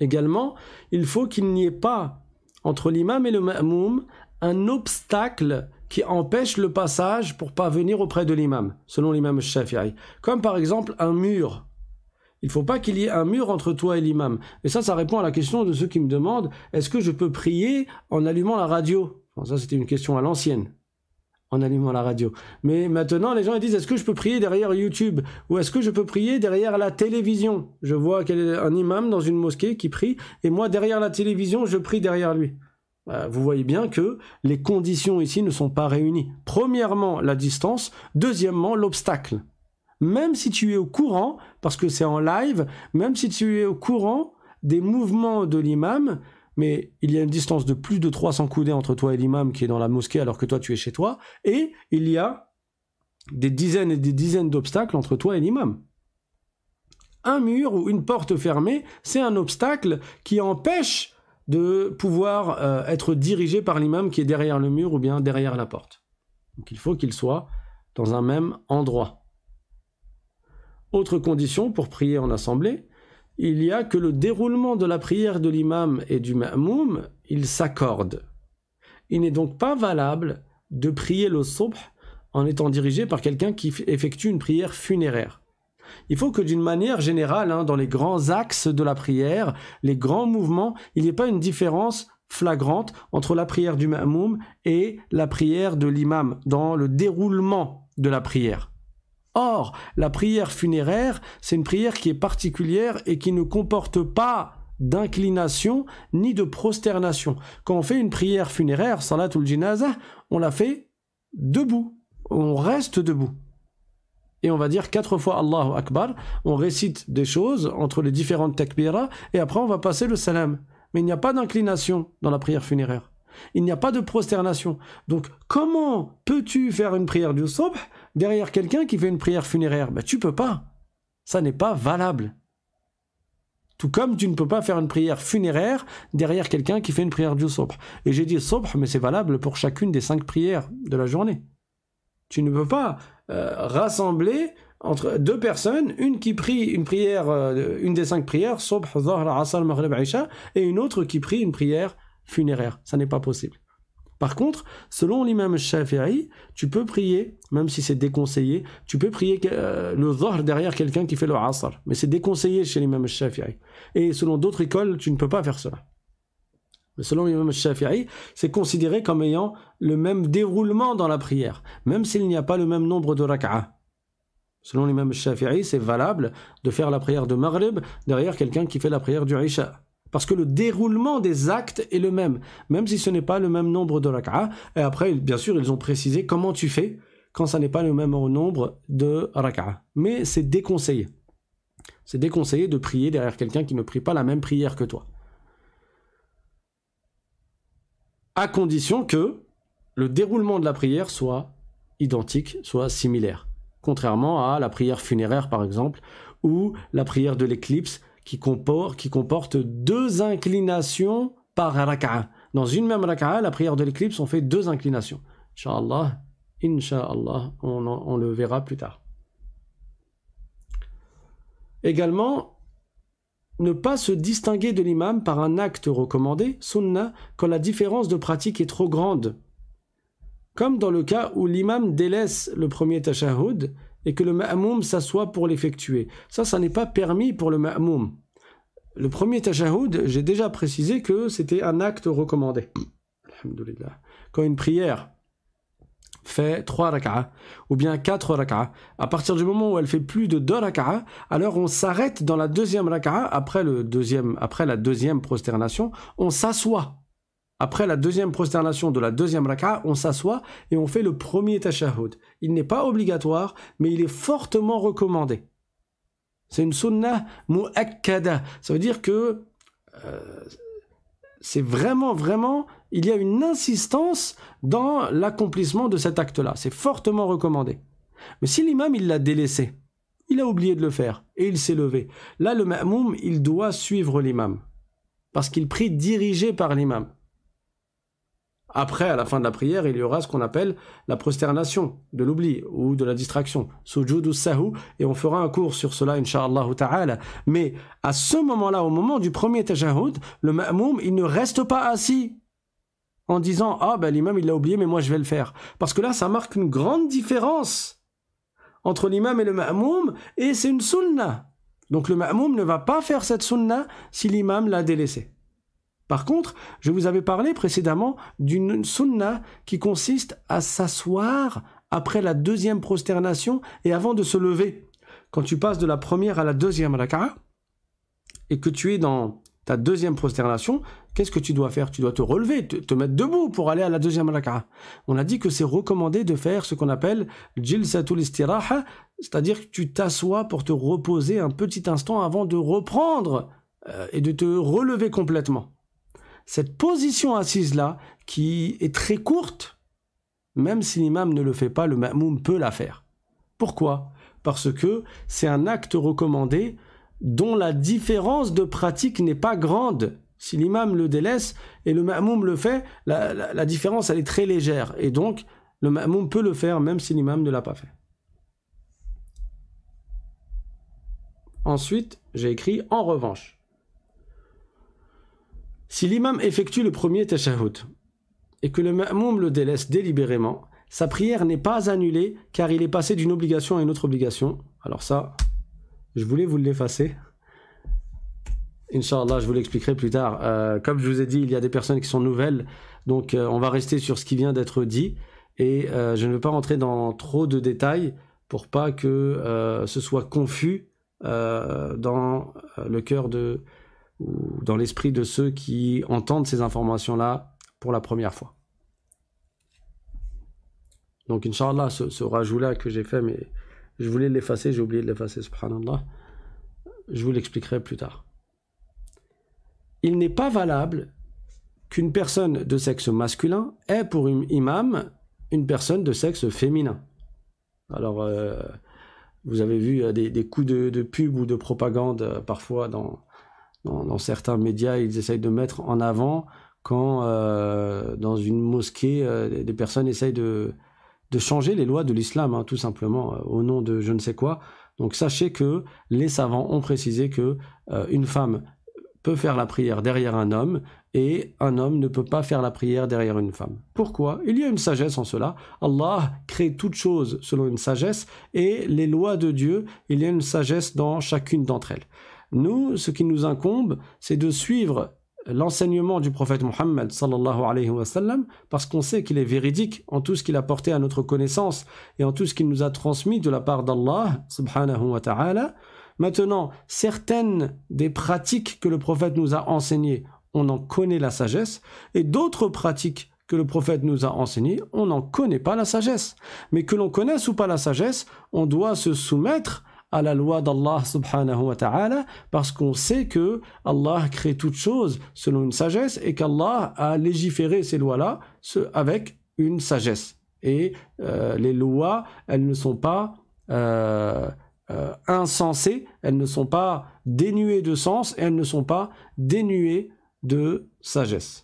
Également, il faut qu'il n'y ait pas entre l'imam et le ma'moum un obstacle qui empêche le passage pour parvenir auprès de l'imam, selon l'imam Shafi'i. Comme par exemple un mur. Il ne faut pas qu'il y ait un mur entre toi et l'imam. Et ça répond à la question de ceux qui me demandent « Est-ce que je peux prier en allumant la radio ?» Enfin, ça, c'était une question à l'ancienne, en allumant la radio. Mais maintenant, les gens ils disent « Est-ce que je peux prier derrière YouTube ?» ou « Est-ce que je peux prier derrière la télévision ?» Je vois qu'il y a un imam dans une mosquée qui prie, et moi, derrière la télévision, je prie derrière lui. Vous voyez bien que les conditions ici ne sont pas réunies. Premièrement, la distance. Deuxièmement, l'obstacle. Même si tu es au courant, parce que c'est en live, même si tu es au courant des mouvements de l'imam, mais il y a une distance de plus de 300 coudées entre toi et l'imam qui est dans la mosquée alors que toi tu es chez toi, et il y a des dizaines et des dizaines d'obstacles entre toi et l'imam. Un mur ou une porte fermée, c'est un obstacle qui empêche de pouvoir être dirigé par l'imam qui est derrière le mur ou bien derrière la porte. Donc il faut qu'il soit dans un même endroit. Autre condition pour prier en assemblée, il y a que le déroulement de la prière de l'imam et du ma'moum, il s'accorde. Il n'est donc pas valable de prier le subh en étant dirigé par quelqu'un qui effectue une prière funéraire. Il faut que d'une manière générale, dans les grands axes de la prière, les grands mouvements, il n'y ait pas une différence flagrante entre la prière du ma'moum et la prière de l'imam dans le déroulement de la prière. Or, la prière funéraire, c'est une prière qui est particulière et qui ne comporte pas d'inclination ni de prosternation. Quand on fait une prière funéraire, salatul jinazah, on la fait debout, on reste debout. et on va dire 4 fois Allahu Akbar, on récite des choses entre les différentes takbiras, et après on va passer le salam. Mais il n'y a pas d'inclination dans la prière funéraire. Il n'y a pas de prosternation. Donc comment peux-tu faire une prière du subh derrière quelqu'un qui fait une prière funéraire? Ben, tu peux pas. Ça n'est pas valable. Tout comme tu ne peux pas faire une prière funéraire derrière quelqu'un qui fait une prière du subh. Et j'ai dit subh, mais c'est valable pour chacune des 5 prières de la journée. Tu ne peux pas rassembler entre 2 personnes, une qui prie une prière, une des 5 prières, subh, dhahr, asr, maghrib, isha, et une autre qui prie une prière funéraire. Ça n'est pas possible. Par contre, selon l'imam Shafi'i, tu peux prier, même si c'est déconseillé, tu peux prier le dhahr derrière quelqu'un qui fait le asr. Mais c'est déconseillé chez l'imam Shafi'i. Et selon d'autres écoles, tu ne peux pas faire cela. Mais selon l'imam Shafi'i, c'est considéré comme ayant le même déroulement dans la prière, même s'il n'y a pas le même nombre de rak'a. Selon l'imam Shafi'i, c'est valable de faire la prière de Maghrib derrière quelqu'un qui fait la prière du Isha. Parce que le déroulement des actes est le même si ce n'est pas le même nombre de rak'a. Et après, bien sûr, ils ont précisé comment tu fais quand ça n'est pas le même nombre de rak'a. Mais c'est déconseillé. C'est déconseillé de prier derrière quelqu'un qui ne prie pas la même prière que toi. À condition que le déroulement de la prière soit identique, soit similaire. Contrairement à la prière funéraire, par exemple, ou la prière de l'éclipse, qui comporte 2 inclinations par raka'a. Dans une même raka'a, la prière de l'éclipse, on fait 2 inclinations. Inch'Allah, on le verra plus tard. Également, ne pas se distinguer de l'imam par un acte recommandé, sunnah, quand la différence de pratique est trop grande. Comme dans le cas où l'imam délaisse le premier tashahhud et que le ma'moum s'assoit pour l'effectuer. Ça n'est pas permis pour le ma'moum. Le premier tashahhud, j'ai déjà précisé que c'était un acte recommandé. Alhamdulillah. Quand une prière fait 3 rak'a ou bien 4 rak'a, à partir du moment où elle fait plus de 2 rak'a, alors on s'arrête dans la deuxième rak'a, après la deuxième prosternation, on s'assoit. Après la deuxième prosternation de la deuxième raka'a, on s'assoit et on fait le premier tashahhud. Il n'est pas obligatoire, mais il est fortement recommandé. C'est une sunnah mu'akkada. Ça veut dire que c'est vraiment, il y a une insistance dans l'accomplissement de cet acte-là. C'est fortement recommandé. Mais si l'imam, il l'a délaissé, il a oublié de le faire et il s'est levé. Là, le ma'moum, il doit suivre l'imam parce qu'il prie dirigé par l'imam. Après, à la fin de la prière, il y aura ce qu'on appelle la prosternation de l'oubli ou de la distraction, sujud ou sahu, et on fera un cours sur cela, incha'Allah ta'ala. Mais à ce moment-là, au moment du premier tashahhud, le ma'moum, il ne reste pas assis en disant « Ah, ben l'imam, il l'a oublié, mais moi, je vais le faire. » Parce que là, ça marque une grande différence entre l'imam et le ma'moum, et c'est une sunnah. Donc le ma'moum ne va pas faire cette sunnah si l'imam l'a délaissé. Par contre, je vous avais parlé précédemment d'une sunnah qui consiste à s'asseoir après la deuxième prosternation et avant de se lever. Quand tu passes de la première à la deuxième raka'a et que tu es dans ta deuxième prosternation, qu'est-ce que tu dois faire? Tu dois te relever, te mettre debout pour aller à la deuxième raka'a. On a dit que c'est recommandé de faire ce qu'on appelle jilsatul istiraha, c'est-à-dire que tu t'assois pour te reposer un petit instant avant de reprendre et de te relever complètement. Cette position assise-là, qui est très courte, même si l'imam ne le fait pas, le ma'moum peut la faire. Pourquoi? Parce que c'est un acte recommandé dont la différence de pratique n'est pas grande. Si l'imam le délaisse et le ma'moum le fait, la différence elle est très légère. Et donc, le ma'moum peut le faire même si l'imam ne l'a pas fait. Ensuite, j'ai écrit « En revanche ». Si l'imam effectue le premier tashahhud et que le ma'moum le délaisse délibérément, sa prière n'est pas annulée car il est passé d'une obligation à une autre obligation. Alors ça, je voulais vous l'effacer. Inch'Allah, je vous l'expliquerai plus tard. Comme je vous ai dit, il y a des personnes qui sont nouvelles, donc on va rester sur ce qui vient d'être dit et je ne vais pas rentrer dans trop de détails pour pas que ce soit confus dans le cœur ou dans l'esprit de ceux qui entendent ces informations-là pour la première fois. Donc, Inch'Allah, ce rajout-là que j'ai fait, mais Je voulais l'effacer, j'ai oublié de l'effacer, subhanallah. Je vous l'expliquerai plus tard. Il n'est pas valable qu'une personne de sexe masculin ait pour imam une personne de sexe féminin. Alors, vous avez vu des coups de pub ou de propagande parfois dans certains médias, ils essayent de mettre en avant quand dans une mosquée, des personnes essayent de changer les lois de l'islam, tout simplement, au nom de je ne sais quoi. Donc sachez que les savants ont précisé que une femme peut faire la prière derrière un homme et un homme ne peut pas faire la prière derrière une femme. Pourquoi? Il y a une sagesse en cela. Allah crée toutes choses selon une sagesse et les lois de Dieu, il y a une sagesse dans chacune d'entre elles. Nous, ce qui nous incombe, c'est de suivre l'enseignement du prophète Mohammed sallallahu alayhi wa sallam parce qu'on sait qu'il est véridique en tout ce qu'il a porté à notre connaissance et en tout ce qu'il nous a transmis de la part d'Allah subhanahu wa ta'ala. Maintenant, certaines des pratiques que le prophète nous a enseignées, on en connaît la sagesse, et d'autres pratiques que le prophète nous a enseignées, on n'en connaît pas la sagesse. Mais que l'on connaisse ou pas la sagesse, on doit se soumettre à la loi d'Allah subhanahu wa ta'ala parce qu'on sait que Allah crée toutes choses selon une sagesse et qu'Allah a légiféré ces lois-là avec une sagesse. Et les lois, elles ne sont pas insensées, elles ne sont pas dénuées de sens et elles ne sont pas dénuées de sagesse.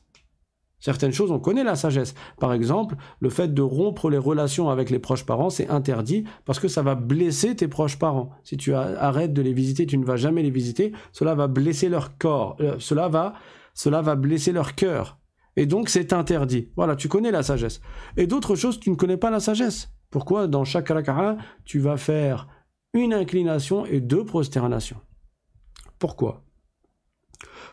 Certaines choses, on connaît la sagesse. Par exemple, le fait de rompre les relations avec les proches parents, c'est interdit parce que ça va blesser tes proches parents. Si tu arrêtes de les visiter, tu ne vas jamais les visiter, cela va blesser leur corps, cela va blesser leur cœur. Et donc, c'est interdit. Voilà, tu connais la sagesse. Et d'autres choses, tu ne connais pas la sagesse. Pourquoi dans chaque raka'a, tu vas faire une inclination et 2 prosternations? Pourquoi?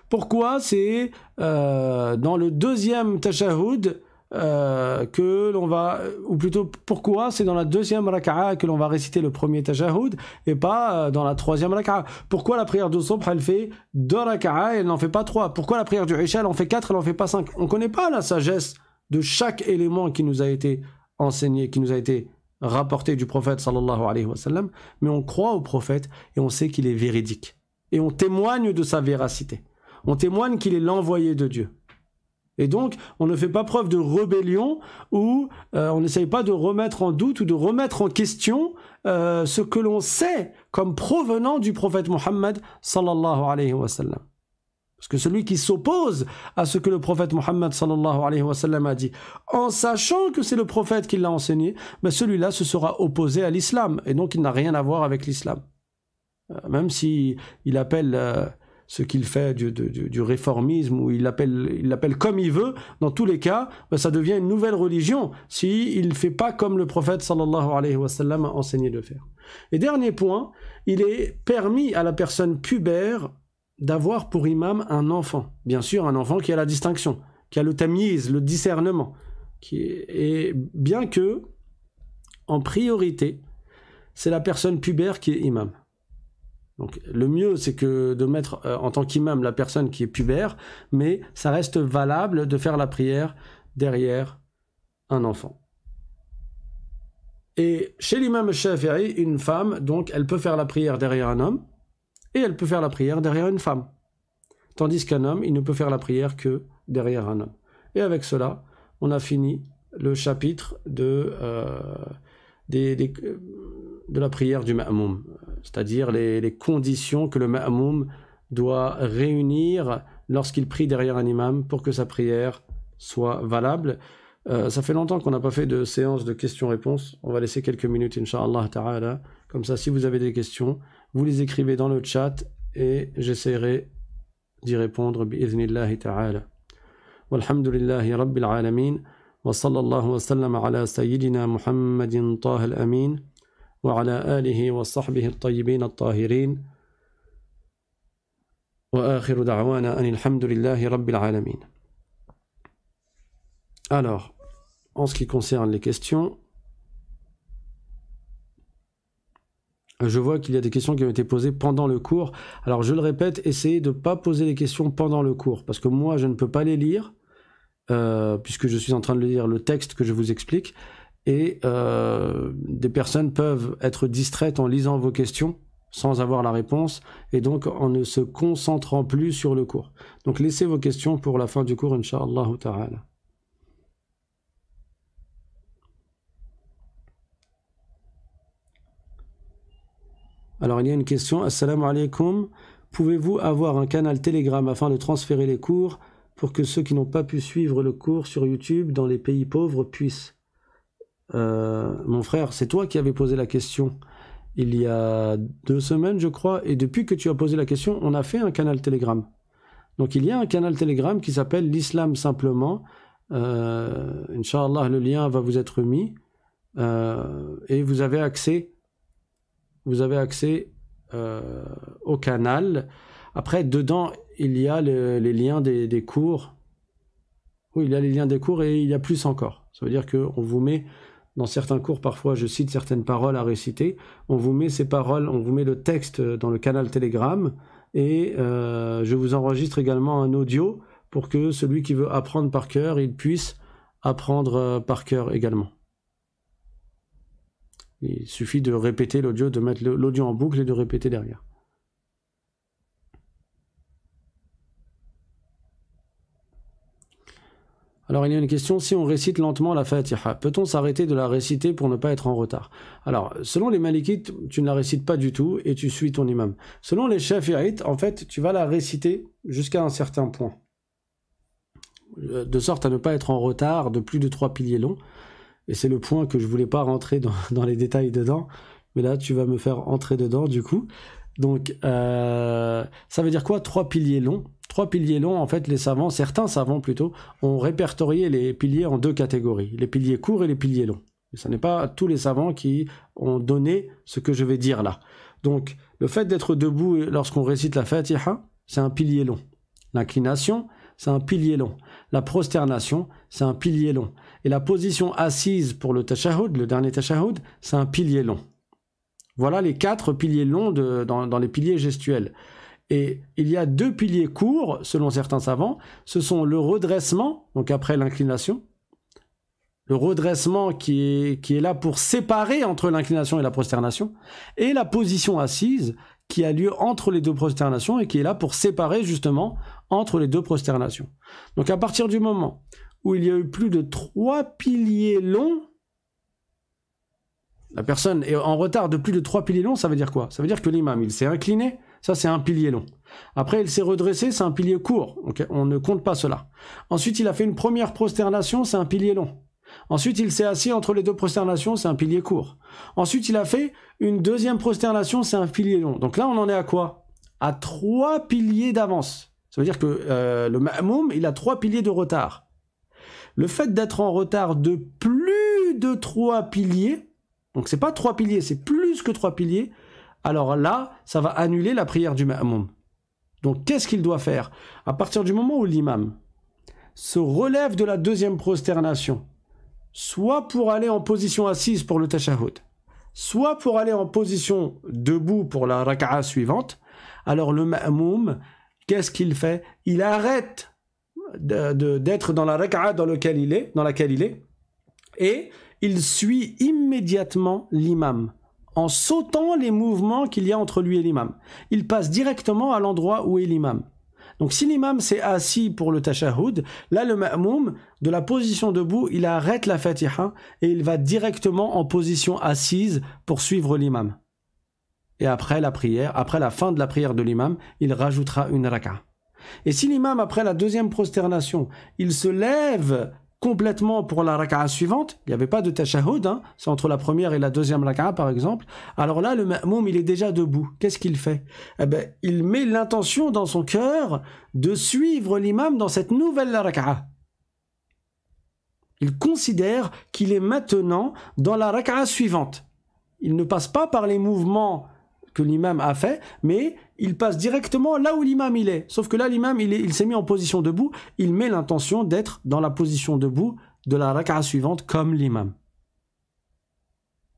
Pourquoi c'est dans le deuxième tashahhud que l'on va, ou plutôt pourquoi c'est dans la deuxième raka'a que l'on va réciter le premier tashahhud et pas dans la troisième raka'a? Pourquoi la prière de Subh elle fait 2 raka'a et elle n'en fait pas 3? Pourquoi la prière du Isha elle en fait 4, elle n'en fait pas 5? On ne connaît pas la sagesse de chaque élément qui nous a été enseigné, qui nous a été rapporté du prophète sallallahu alayhi wa sallam, mais on croit au prophète et on sait qu'il est véridique. Et on témoigne de sa véracité. On témoigne qu'il est l'envoyé de Dieu. Et donc, on ne fait pas preuve de rébellion ou on n'essaye pas de remettre en doute ou de remettre en question ce que l'on sait comme provenant du prophète Mohammed sallallahu alayhi wa sallam. Parce que celui qui s'oppose à ce que le prophète Mohammed sallallahu alayhi wa sallam a dit, en sachant que c'est le prophète qui l'a enseigné, ben celui-là se sera opposé à l'islam. Et donc, il n'a rien à voir avec l'islam. Même s'il appelle ce qu'il fait du réformisme, ou il l'appelle comme il veut, dans tous les cas, ben ça devient une nouvelle religion s'il ne fait pas comme le prophète sallallahu alayhi wa sallam a enseigné de faire. Et dernier point, il est permis à la personne pubère d'avoir pour imam un enfant. Bien sûr, un enfant qui a la distinction, qui a le tamyiz, le discernement. Et bien que, en priorité, c'est la personne pubère qui est imam. Donc le mieux c'est que de mettre en tant qu'imam la personne qui est pubère, mais ça reste valable de faire la prière derrière un enfant. Et chez l'imam Shafi'i, une femme, donc elle peut faire la prière derrière un homme et elle peut faire la prière derrière une femme. Tandis qu'un homme, il ne peut faire la prière que derrière un homme. Et avec cela, on a fini le chapitre de la prière du ma'moum, c'est-à-dire les conditions que le ma'moum doit réunir lorsqu'il prie derrière un imam pour que sa prière soit valable. Ça fait longtemps qu'on n'a pas fait de séance de questions-réponses. On va laisser quelques minutes, incha'Allah ta'ala. Comme ça, si vous avez des questions, vous les écrivez dans le chat et j'essaierai d'y répondre bi'iznillahi ta'ala. Walhamdulillahi rabbil alamin. Wa sallallahu wa sallam ala sayyidina Muhammadin taha al-amin. وعلى آله وصحبه الطيبين الطاهرين وآخر دعوانا أن الحمد لله رب العالمين. Alors, en ce qui concerne les questions, je vois qu'il y a des questions qui ont été posées pendant le cours. Alors je le répète, essayez de ne pas poser les questions pendant le cours, parce que moi je ne peux pas les lire, puisque je suis en train de lire le texte que je vous explique. et des personnes peuvent être distraites en lisant vos questions sans avoir la réponse, et donc en ne se concentrant plus sur le cours. Donc laissez vos questions pour la fin du cours, Inch'Allah ta'ala. Alors il y a une question, Assalamu alaikum, pouvez-vous avoir un canal Telegram afin de transférer les cours pour que ceux qui n'ont pas pu suivre le cours sur YouTube dans les pays pauvres puissent? Mon frère, c'est toi qui avais posé la question il y a 2 semaines, je crois, et depuis que tu as posé la question, on a fait un canal Telegram. Donc il y a un canal Telegram qui s'appelle l'Islam simplement. Inch'Allah, le lien va vous être mis. Et vous avez accès au canal. Après, dedans, il y a les liens des cours. Oui, il y a les liens des cours et il y a plus encore. Ça veut dire qu'on vous met... Dans certains cours, parfois, je cite certaines paroles à réciter. On vous met ces paroles, on vous met le texte dans le canal Telegram et je vous enregistre également un audio pour que celui qui veut apprendre par cœur, il puisse apprendre par cœur également. Il suffit de répéter l'audio, de mettre l'audio en boucle et de répéter derrière. Alors il y a une question, si on récite lentement la Fatiha, peut-on s'arrêter de la réciter pour ne pas être en retard? Alors, selon les Malikites, tu ne la récites pas du tout et tu suis ton imam. Selon les Shafi'ites, en fait, tu vas la réciter jusqu'à un certain point. De sorte à ne pas être en retard de plus de 3 piliers longs. Et c'est le point que je voulais pas rentrer dans les détails dedans. Mais là, tu vas me faire entrer dedans du coup. Donc, ça veut dire quoi 3 piliers longs? 3 piliers longs, en fait, les savants, certains savants plutôt, ont répertorié les piliers en 2 catégories, les piliers courts et les piliers longs. Et ce n'est pas tous les savants qui ont donné ce que je vais dire là. Donc, le fait d'être debout lorsqu'on récite la Fatiha, c'est un pilier long. L'inclination, c'est un pilier long. La prosternation, c'est un pilier long. Et la position assise pour le tashahhud, le dernier tashahhud, c'est un pilier long. Voilà les 4 piliers longs dans les piliers gestuels. Et il y a 2 piliers courts, selon certains savants, ce sont le redressement, donc après l'inclination, le redressement qui est là pour séparer entre l'inclination et la prosternation, et la position assise qui a lieu entre les 2 prosternations et qui est là pour séparer justement entre les 2 prosternations. Donc à partir du moment où il y a eu plus de 3 piliers longs, la personne est en retard de plus de 3 piliers longs, ça veut dire quoi? Ça veut dire que l'imam, il s'est incliné, ça c'est un pilier long. Après, il s'est redressé, c'est un pilier court, okay, on ne compte pas cela. Ensuite, il a fait une première prosternation, c'est un pilier long. Ensuite, il s'est assis entre les 2 prosternations, c'est un pilier court. Ensuite, il a fait une deuxième prosternation, c'est un pilier long. Donc là, on en est à quoi? À 3 piliers d'avance. Ça veut dire que le ma'moum, il a 3 piliers de retard. Le fait d'être en retard de plus de 3 piliers, donc c'est pas 3 piliers, c'est plus que 3 piliers, alors là, ça va annuler la prière du ma'moum. Donc qu'est-ce qu'il doit faire? À partir du moment où l'imam se relève de la deuxième prosternation, soit pour aller en position assise pour le tashahhud, soit pour aller en position debout pour la raka'a suivante, alors le ma'moum, qu'est-ce qu'il fait? Il arrête d'être dans la raka'a dans laquelle il est, et il suit immédiatement l'imam, en sautant les mouvements qu'il y a entre lui et l'imam. Il passe directement à l'endroit où est l'imam. Donc si l'imam s'est assis pour le tashahhud, là le ma'moum, de la position debout, il arrête la Fatiha et il va directement en position assise pour suivre l'imam. Et après la prière, après la fin de la prière de l'imam, il rajoutera une raka'a. Et si l'imam, après la deuxième prosternation, il se lève complètement pour la raka'a suivante, il n'y avait pas de tashahhud, hein, c'est entre la première et la deuxième raka'a par exemple, alors là le ma'moum il est déjà debout, qu'est-ce qu'il fait? Eh ben, il met l'intention dans son cœur de suivre l'imam dans cette nouvelle raka'a. Il considère qu'il est maintenant dans la raka'a suivante. Il ne passe pas par les mouvements que l'imam a fait, mais il passe directement là où l'imam il est. Sauf que là, l'imam, il s'est mis en position debout, il met l'intention d'être dans la position debout de la raka'a suivante comme l'imam.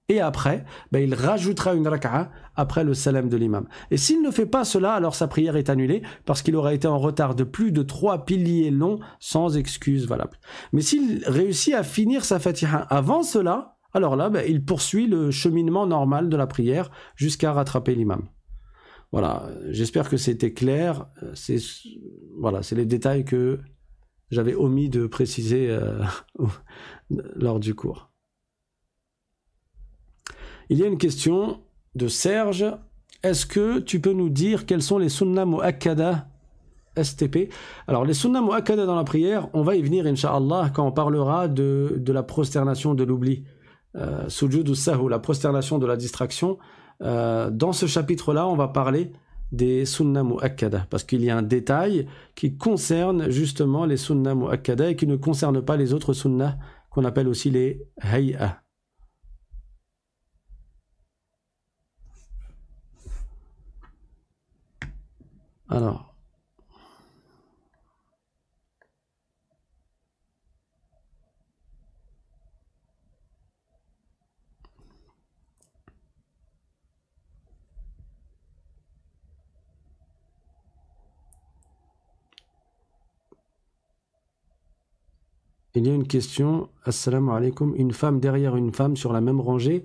Et après, ben, il rajoutera une raka'a après le salam de l'imam. Et s'il ne fait pas cela, alors sa prière est annulée parce qu'il aura été en retard de plus de 3 piliers longs sans excuse valable. Mais s'il réussit à finir sa Fatiha avant cela, alors là, ben, il poursuit le cheminement normal de la prière jusqu'à rattraper l'imam. Voilà, j'espère que c'était clair. Voilà, c'est les détails que j'avais omis de préciser lors du cours. Il y a une question de Serge. Est-ce que tu peux nous dire quels sont les sunnah mu'akkada STP? Alors, les sunnah mu'akkada dans la prière, on va y venir, Inch'Allah, quand on parlera de la prosternation de l'oubli. Sujud sahou, la prosternation de la distraction. Dans ce chapitre-là, on va parler des sunnah mu'akkada, parce qu'il y a un détail qui concerne justement les sunnah mu'akkada et qui ne concerne pas les autres sunnah qu'on appelle aussi les hay'a. Alors, il y a une question, assalamu alaikum, une femme derrière une femme sur la même rangée.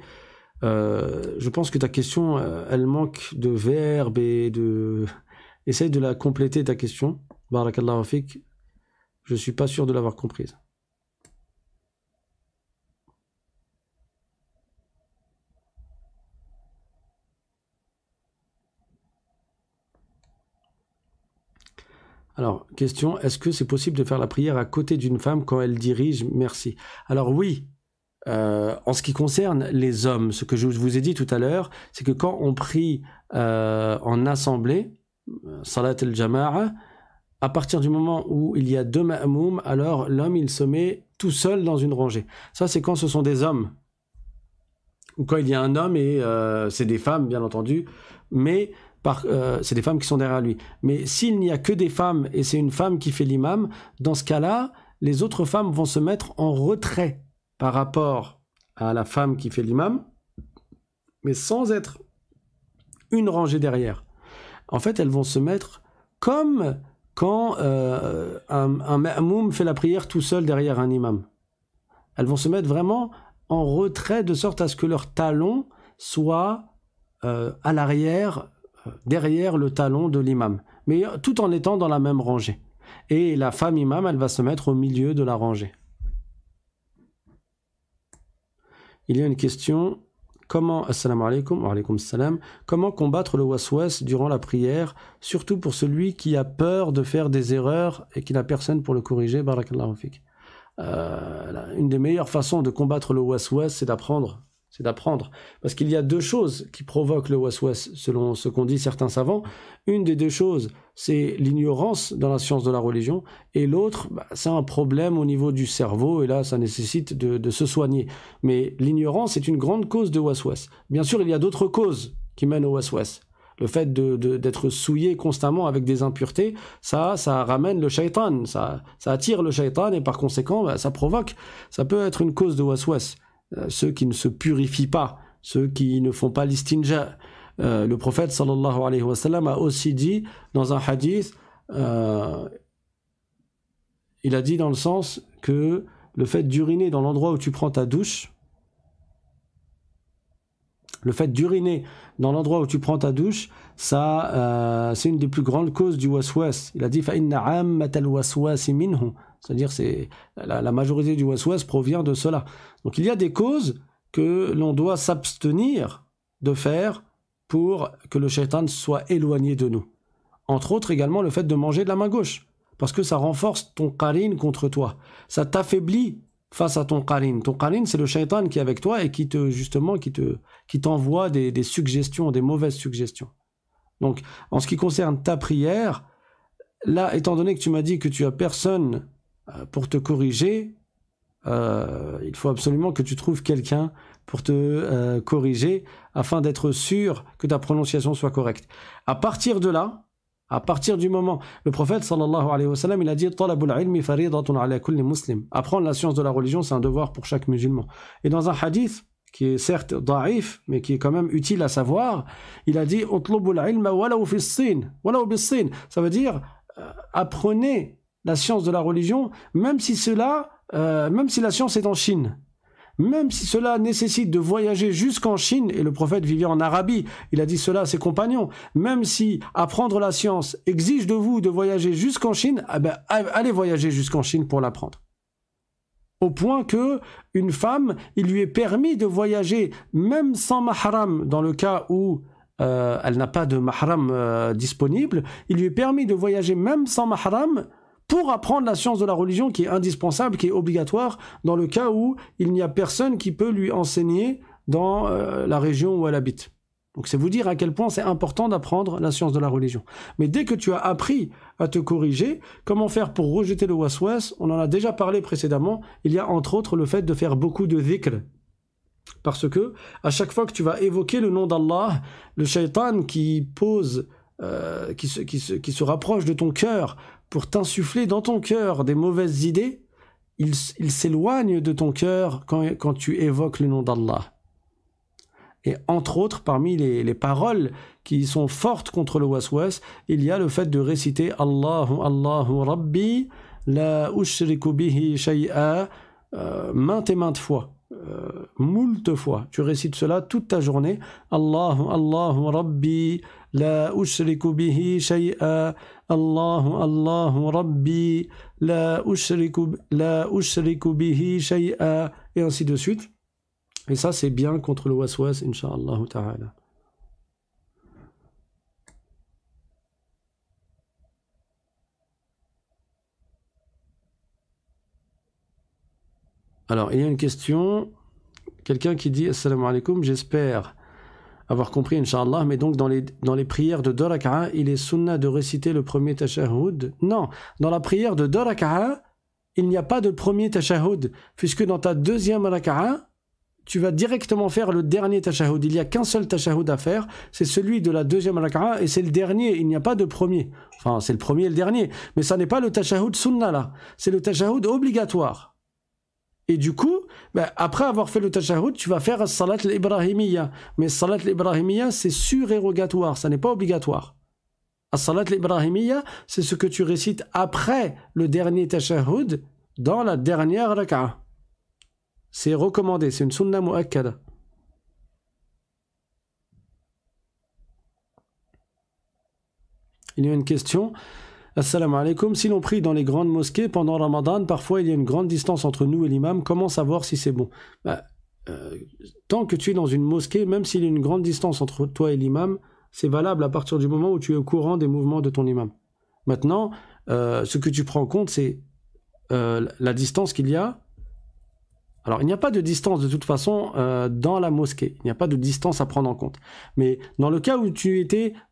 Je pense que ta question, elle manque de verbes et de... Essaye de la compléter, ta question. Barakallahu fik. Je ne suis pas sûr de l'avoir comprise. Alors, question, est-ce que c'est possible de faire la prière à côté d'une femme quand elle dirige? Merci. Alors oui, en ce qui concerne les hommes, ce que je vous ai dit tout à l'heure, c'est que quand on prie en assemblée, Salat al-Jama'a, à partir du moment où il y a deux ma'moum, alors l'homme il se met tout seul dans une rangée. Ça c'est quand ce sont des hommes. Ou quand il y a un homme et c'est des femmes bien entendu, mais c'est des femmes qui sont derrière lui. Mais s'il n'y a que des femmes et c'est une femme qui fait l'imam, dans ce cas-là, les autres femmes vont se mettre en retrait par rapport à la femme qui fait l'imam, mais sans être une rangée derrière. En fait, elles vont se mettre comme quand un ma'moum fait la prière tout seul derrière un imam. Elles vont se mettre vraiment en retrait de sorte à ce que leur talon soit à l'arrière, derrière le talon de l'imam, mais tout en étant dans la même rangée. Et la femme imam, elle va se mettre au milieu de la rangée. Il y a une question... Assalamu alaikum, wa alaikum salam. Comment combattre le waswas durant la prière, surtout pour celui qui a peur de faire des erreurs et qui n'a personne pour le corriger? Barakallahu fik. Une des meilleures façons de combattre le waswas, c'est d'apprendre. Parce qu'il y a deux choses qui provoquent le waswas, selon ce qu'ont dit certains savants. Une des deux choses, c'est l'ignorance dans la science de la religion, et l'autre, c'est un problème au niveau du cerveau, et là, ça nécessite de se soigner. Mais l'ignorance est une grande cause de waswas. Bien sûr, il y a d'autres causes qui mènent au waswas. Le fait d'être souillé constamment avec des impuretés, ça ramène le shaitan, ça attire le shaitan, et par conséquent, ça provoque. Ça peut être une cause de waswas. Ceux qui ne se purifient pas, ceux qui ne font pas l'istinja. Le prophète sallallahu alayhi wa sallam a aussi dit dans un hadith, il a dit dans le sens que le fait d'uriner dans l'endroit où tu prends ta douche, ça, c'est une des plus grandes causes du waswas. Il a dit فَإِنَّ عَامَّةَ الْوَسْوَاسِ مِنْهُ, c'est-à-dire c'est la majorité du waswas provient de cela. Donc il y a des causes que l'on doit s'abstenir de faire pour que le shaitan soit éloigné de nous. Entre autres également le fait de manger de la main gauche, parce que ça renforce ton qarin contre toi. Ça t'affaiblit face à ton qarin. Ton qarin, c'est le shaitan qui est avec toi et qui t'envoie des suggestions, des mauvaises suggestions. Donc, en ce qui concerne ta prière, là, étant donné que tu m'as dit que tu as personne pour te corriger, il faut absolument que tu trouves quelqu'un pour te corriger afin d'être sûr que ta prononciation soit correcte. À partir de là, à partir du moment, le prophète sallallahu alayhi wa sallam, il a dit talabul ilmi faridatun ala kulli muslim. Apprendre la science de la religion, c'est un devoir pour chaque musulman. Et dans un hadith qui est certes da'if, mais qui est quand même utile à savoir, il a dit utlubul ilma walau fi as-sin, walau bis-sin. Ça veut dire apprenez la science de la religion, même si la science est en Chine. même si cela nécessite de voyager jusqu'en Chine, et le prophète vivait en Arabie, il a dit cela à ses compagnons, même si apprendre la science exige de vous de voyager jusqu'en Chine, eh ben, allez voyager jusqu'en Chine pour l'apprendre. Au point que une femme, il lui est permis de voyager même sans mahram, dans le cas où elle n'a pas de mahram disponible, il lui est permis de voyager même sans mahram pour apprendre la science de la religion qui est indispensable, qui est obligatoire, dans le cas où il n'y a personne qui peut lui enseigner dans la région où elle habite. Donc c'est vous dire à quel point c'est important d'apprendre la science de la religion. Mais dès que tu as appris à te corriger, comment faire pour rejeter le waswas? On en a déjà parlé précédemment. Il y a entre autres le fait de faire beaucoup de dhikr. Parce que à chaque fois que tu vas évoquer le nom d'Allah, le shaitan qui se rapproche de ton cœur pour t'insuffler dans ton cœur des mauvaises idées, il s'éloigne de ton cœur quand tu évoques le nom d'Allah. Et entre autres, parmi les paroles qui sont fortes contre le waswas, il y a le fait de réciter Allahu Allahu Rabbi la ushriku bihi shay'a maintes et maintes fois, moult fois. Tu récites cela toute ta journée. Allahu Allahu Rabbi la ushriku bihi shay'a. Allahu Allahu Rabbi la ushriku bihi shay'a. Et ainsi de suite. Et ça, c'est bien contre le waswas, incha'Allah ta'ala. Alors, il y a une question. Quelqu'un qui dit Assalamu alaikum, j'espère avoir compris, incha'Allah, mais donc dans les prières de 2 raka'a, il est sunnah de réciter le premier tashahhud? Non, dans la prière de 2 raka'a, il n'y a pas de premier tashahhud, puisque dans ta deuxième raka'a, tu vas directement faire le dernier tashahhud. Il n'y a qu'un seul tashahhud à faire, c'est celui de la deuxième raka'a, et c'est le dernier, il n'y a pas de premier. Enfin, c'est le premier et le dernier, mais ça n'est pas le tashahhud sunnah là, c'est le tashahhud obligatoire. Et du coup, après avoir fait le tashahhud, tu vas faire salat al-ibrahimiyya. Mais salat al-ibrahimiyya, c'est surérogatoire, ça n'est pas obligatoire. Salat al-ibrahimiyya, c'est ce que tu récites après le dernier tashahhud dans la dernière raka'a. C'est recommandé, c'est une sunna mu'akkada. Il y a une question. Assalamu alaikum. Si l'on prie dans les grandes mosquées pendant Ramadan, parfois il y a une grande distance entre nous et l'imam. Comment savoir si c'est bon? Tant que tu es dans une mosquée, même s'il y a une grande distance entre toi et l'imam, c'est valable à partir du moment où tu es au courant des mouvements de ton imam. Maintenant, ce que tu prends en compte, c'est la distance qu'il y a. Alors, il n'y a pas de distance de toute façon dans la mosquée. Il n'y a pas de distance à prendre en compte. Mais dans le cas où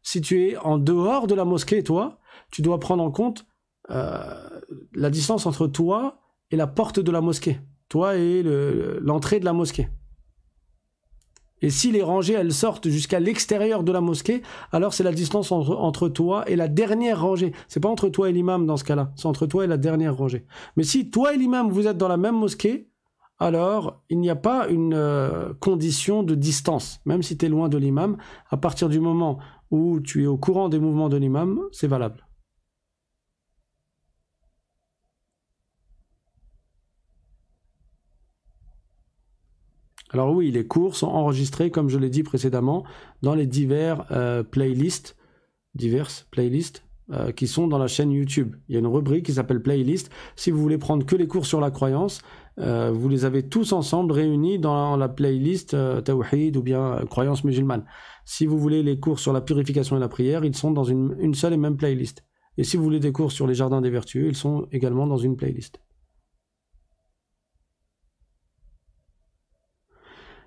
si tu es en dehors de la mosquée, toi, tu dois prendre en compte la distance entre toi et la porte de la mosquée. Toi et l'entrée de la mosquée. Et si les rangées, elles sortent jusqu'à l'extérieur de la mosquée, alors c'est la distance entre toi et la dernière rangée. C'est pas entre toi et l'imam dans ce cas-là. C'est entre toi et la dernière rangée. Mais si toi et l'imam, vous êtes dans la même mosquée, alors il n'y a pas une condition de distance. Même si tu es loin de l'imam, à partir du moment où tu es au courant des mouvements de l'imam, c'est valable. Alors oui, les cours sont enregistrés, comme je l'ai dit précédemment, dans les diverses playlists qui sont dans la chaîne YouTube. Il y a une rubrique qui s'appelle Playlist. Si vous voulez prendre que les cours sur la croyance, vous les avez tous ensemble réunis dans la playlist Tawhid ou bien croyance musulmane. Si vous voulez les cours sur la purification et la prière, ils sont dans une seule et même playlist. Et si vous voulez des cours sur les jardins des vertueux, ils sont également dans une playlist.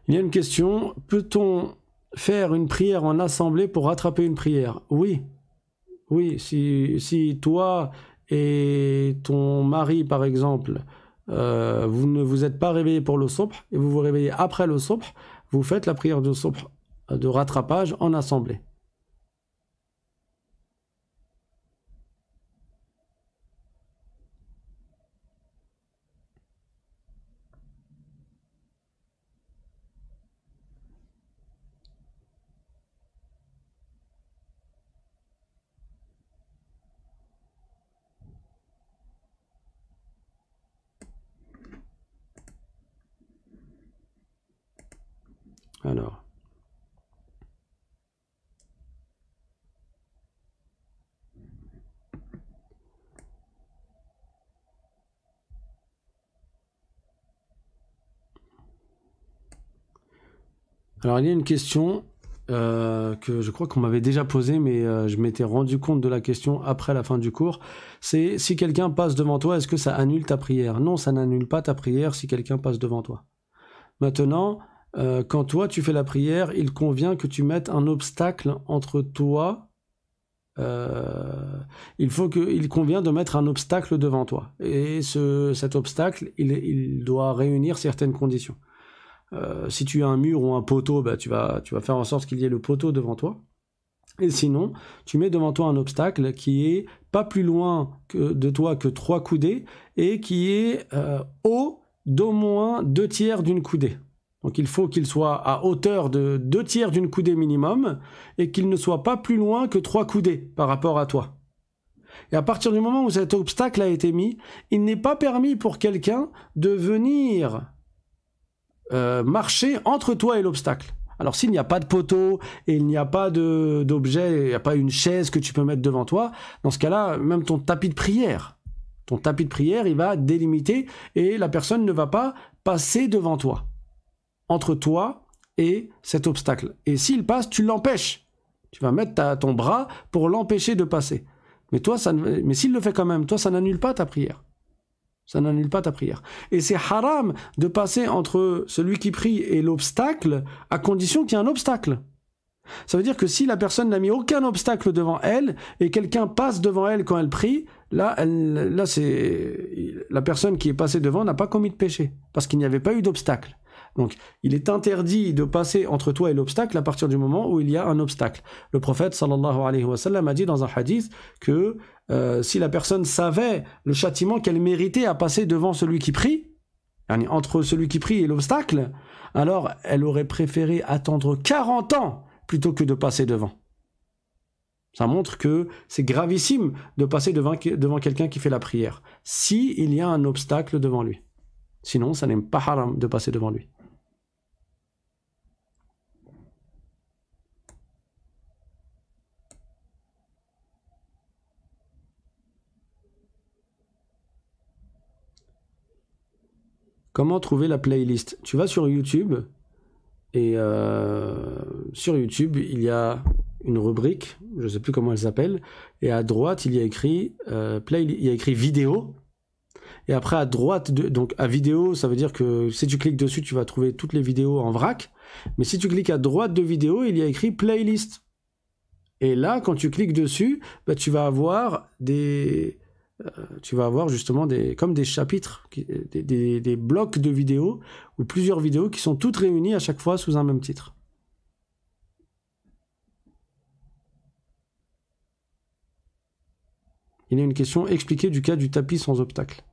Il y a une question, peut-on faire une prière en assemblée pour rattraper une prière? Oui. Oui, si toi et ton mari, par exemple, vous ne vous êtes pas réveillés pour le subh et vous vous réveillez après le subh, vous faites la prière de subh, de rattrapage en assemblée. Alors. Alors, il y a une question que je crois qu'on m'avait déjà posée, mais je m'étais rendu compte de la question après la fin du cours. C'est si quelqu'un passe devant toi, est-ce que ça annule ta prière? Non, ça n'annule pas ta prière si quelqu'un passe devant toi. Maintenant, quand toi tu fais la prière, il convient que tu mettes un obstacle entre toi. Il convient de mettre un obstacle devant toi. Et cet obstacle, il doit réunir certaines conditions. Si tu as un mur ou un poteau, bah, tu vas faire en sorte qu'il y ait le poteau devant toi. Et sinon, tu mets devant toi un obstacle qui est pas plus loin de toi que 3 coudées et qui est haut d'au moins 2 tiers d'une coudée. Donc il faut qu'il soit à hauteur de 2 tiers d'une coudée minimum et qu'il ne soit pas plus loin que 3 coudées par rapport à toi. Et à partir du moment où cet obstacle a été mis, il n'est pas permis pour quelqu'un de venir marcher entre toi et l'obstacle. Alors s'il n'y a pas de poteau et il n'y a pas d'objet, il n'y a pas une chaise que tu peux mettre devant toi, dans ce cas-là, même ton tapis de prière, il va délimiter et la personne ne va pas passer devant toi, entre toi et cet obstacle. Et s'il passe, tu l'empêches. Tu vas mettre ton bras pour l'empêcher de passer. Mais s'il le fait quand même, toi, ça n'annule pas ta prière. Ça n'annule pas ta prière. Et c'est haram de passer entre celui qui prie et l'obstacle à condition qu'il y ait un obstacle. Ça veut dire que si la personne n'a mis aucun obstacle devant elle et quelqu'un passe devant elle quand elle prie, là c'est la personne qui est passée devant n'a pas commis de péché parce qu'il n'y avait pas eu d'obstacle. Donc, il est interdit de passer entre toi et l'obstacle à partir du moment où il y a un obstacle. Le prophète sallallahu alayhi wa sallam a dit dans un hadith que si la personne savait le châtiment qu'elle méritait à passer devant celui qui prie, entre celui qui prie et l'obstacle, alors elle aurait préféré attendre 40 ans plutôt que de passer devant. Ça montre que c'est gravissime de passer devant quelqu'un qui fait la prière, si il y a un obstacle devant lui. Sinon, ça n'est pas haram de passer devant lui. Comment trouver la playlist? Tu vas sur YouTube et sur YouTube, il y a une rubrique, je ne sais plus comment elle s'appelle, et à droite, il y a écrit vidéo. Et après, à droite, donc à vidéo, ça veut dire que si tu cliques dessus, tu vas trouver toutes les vidéos en vrac. Mais si tu cliques à droite de vidéo, il y a écrit playlist. Et là, quand tu cliques dessus, bah, tu vas avoir justement comme des chapitres, des blocs de vidéos, ou plusieurs vidéos qui sont toutes réunies à chaque fois sous un même titre. Il y a une question expliquée du cas du tapis sans obstacle.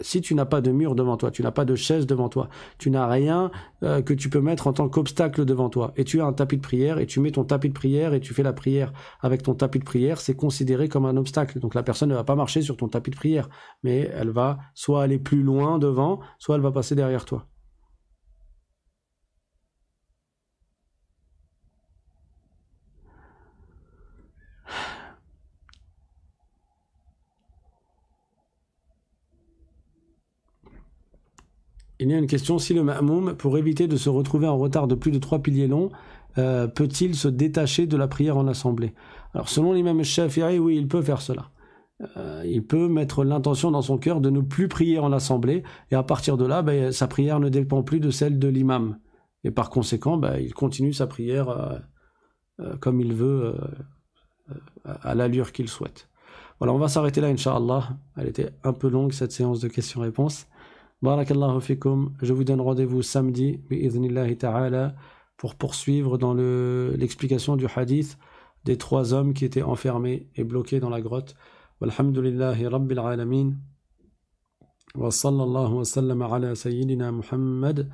Si tu n'as pas de mur devant toi, tu n'as pas de chaise devant toi, tu n'as rien que tu peux mettre en tant qu'obstacle devant toi, et tu as un tapis de prière, et tu mets ton tapis de prière, et tu fais la prière avec ton tapis de prière, c'est considéré comme un obstacle. Donc la personne ne va pas marcher sur ton tapis de prière, mais elle va soit aller plus loin devant, soit elle va passer derrière toi. Il y a une question, si le ma'moum, pour éviter de se retrouver en retard de plus de 3 piliers longs, peut-il se détacher de la prière en assemblée? Alors selon l'imam Shafi'i, oui, il peut faire cela. Il peut mettre l'intention dans son cœur de ne plus prier en assemblée, et à partir de là, sa prière ne dépend plus de celle de l'imam. Et par conséquent, il continue sa prière comme il veut, à l'allure qu'il souhaite. Voilà, on va s'arrêter là, Inch'Allah. Elle était un peu longue, cette séance de questions-réponses. Barakallahu fikum. Je vous donne rendez-vous samedi, bi'idhnillahi ta'ala, pour poursuivre dans l'explication du hadith des 3 hommes qui étaient enfermés et bloqués dans la grotte. Walhamdulillahi rabbil alamin. Wa sallallahu wa sallam ala sayyidina Muhammad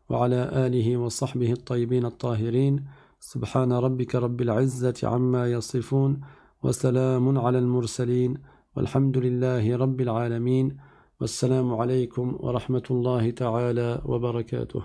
wa ala alihi wa sahbihi at-tayyibin at-tahirin. Subhana rabbika rabbil izzati amma yasifun. Wa salamun ala al-mursalin. Walhamdulillahi rabbil alamin. Wassalamu alaykum wa rahmatullahi ta'ala wa barakatuh.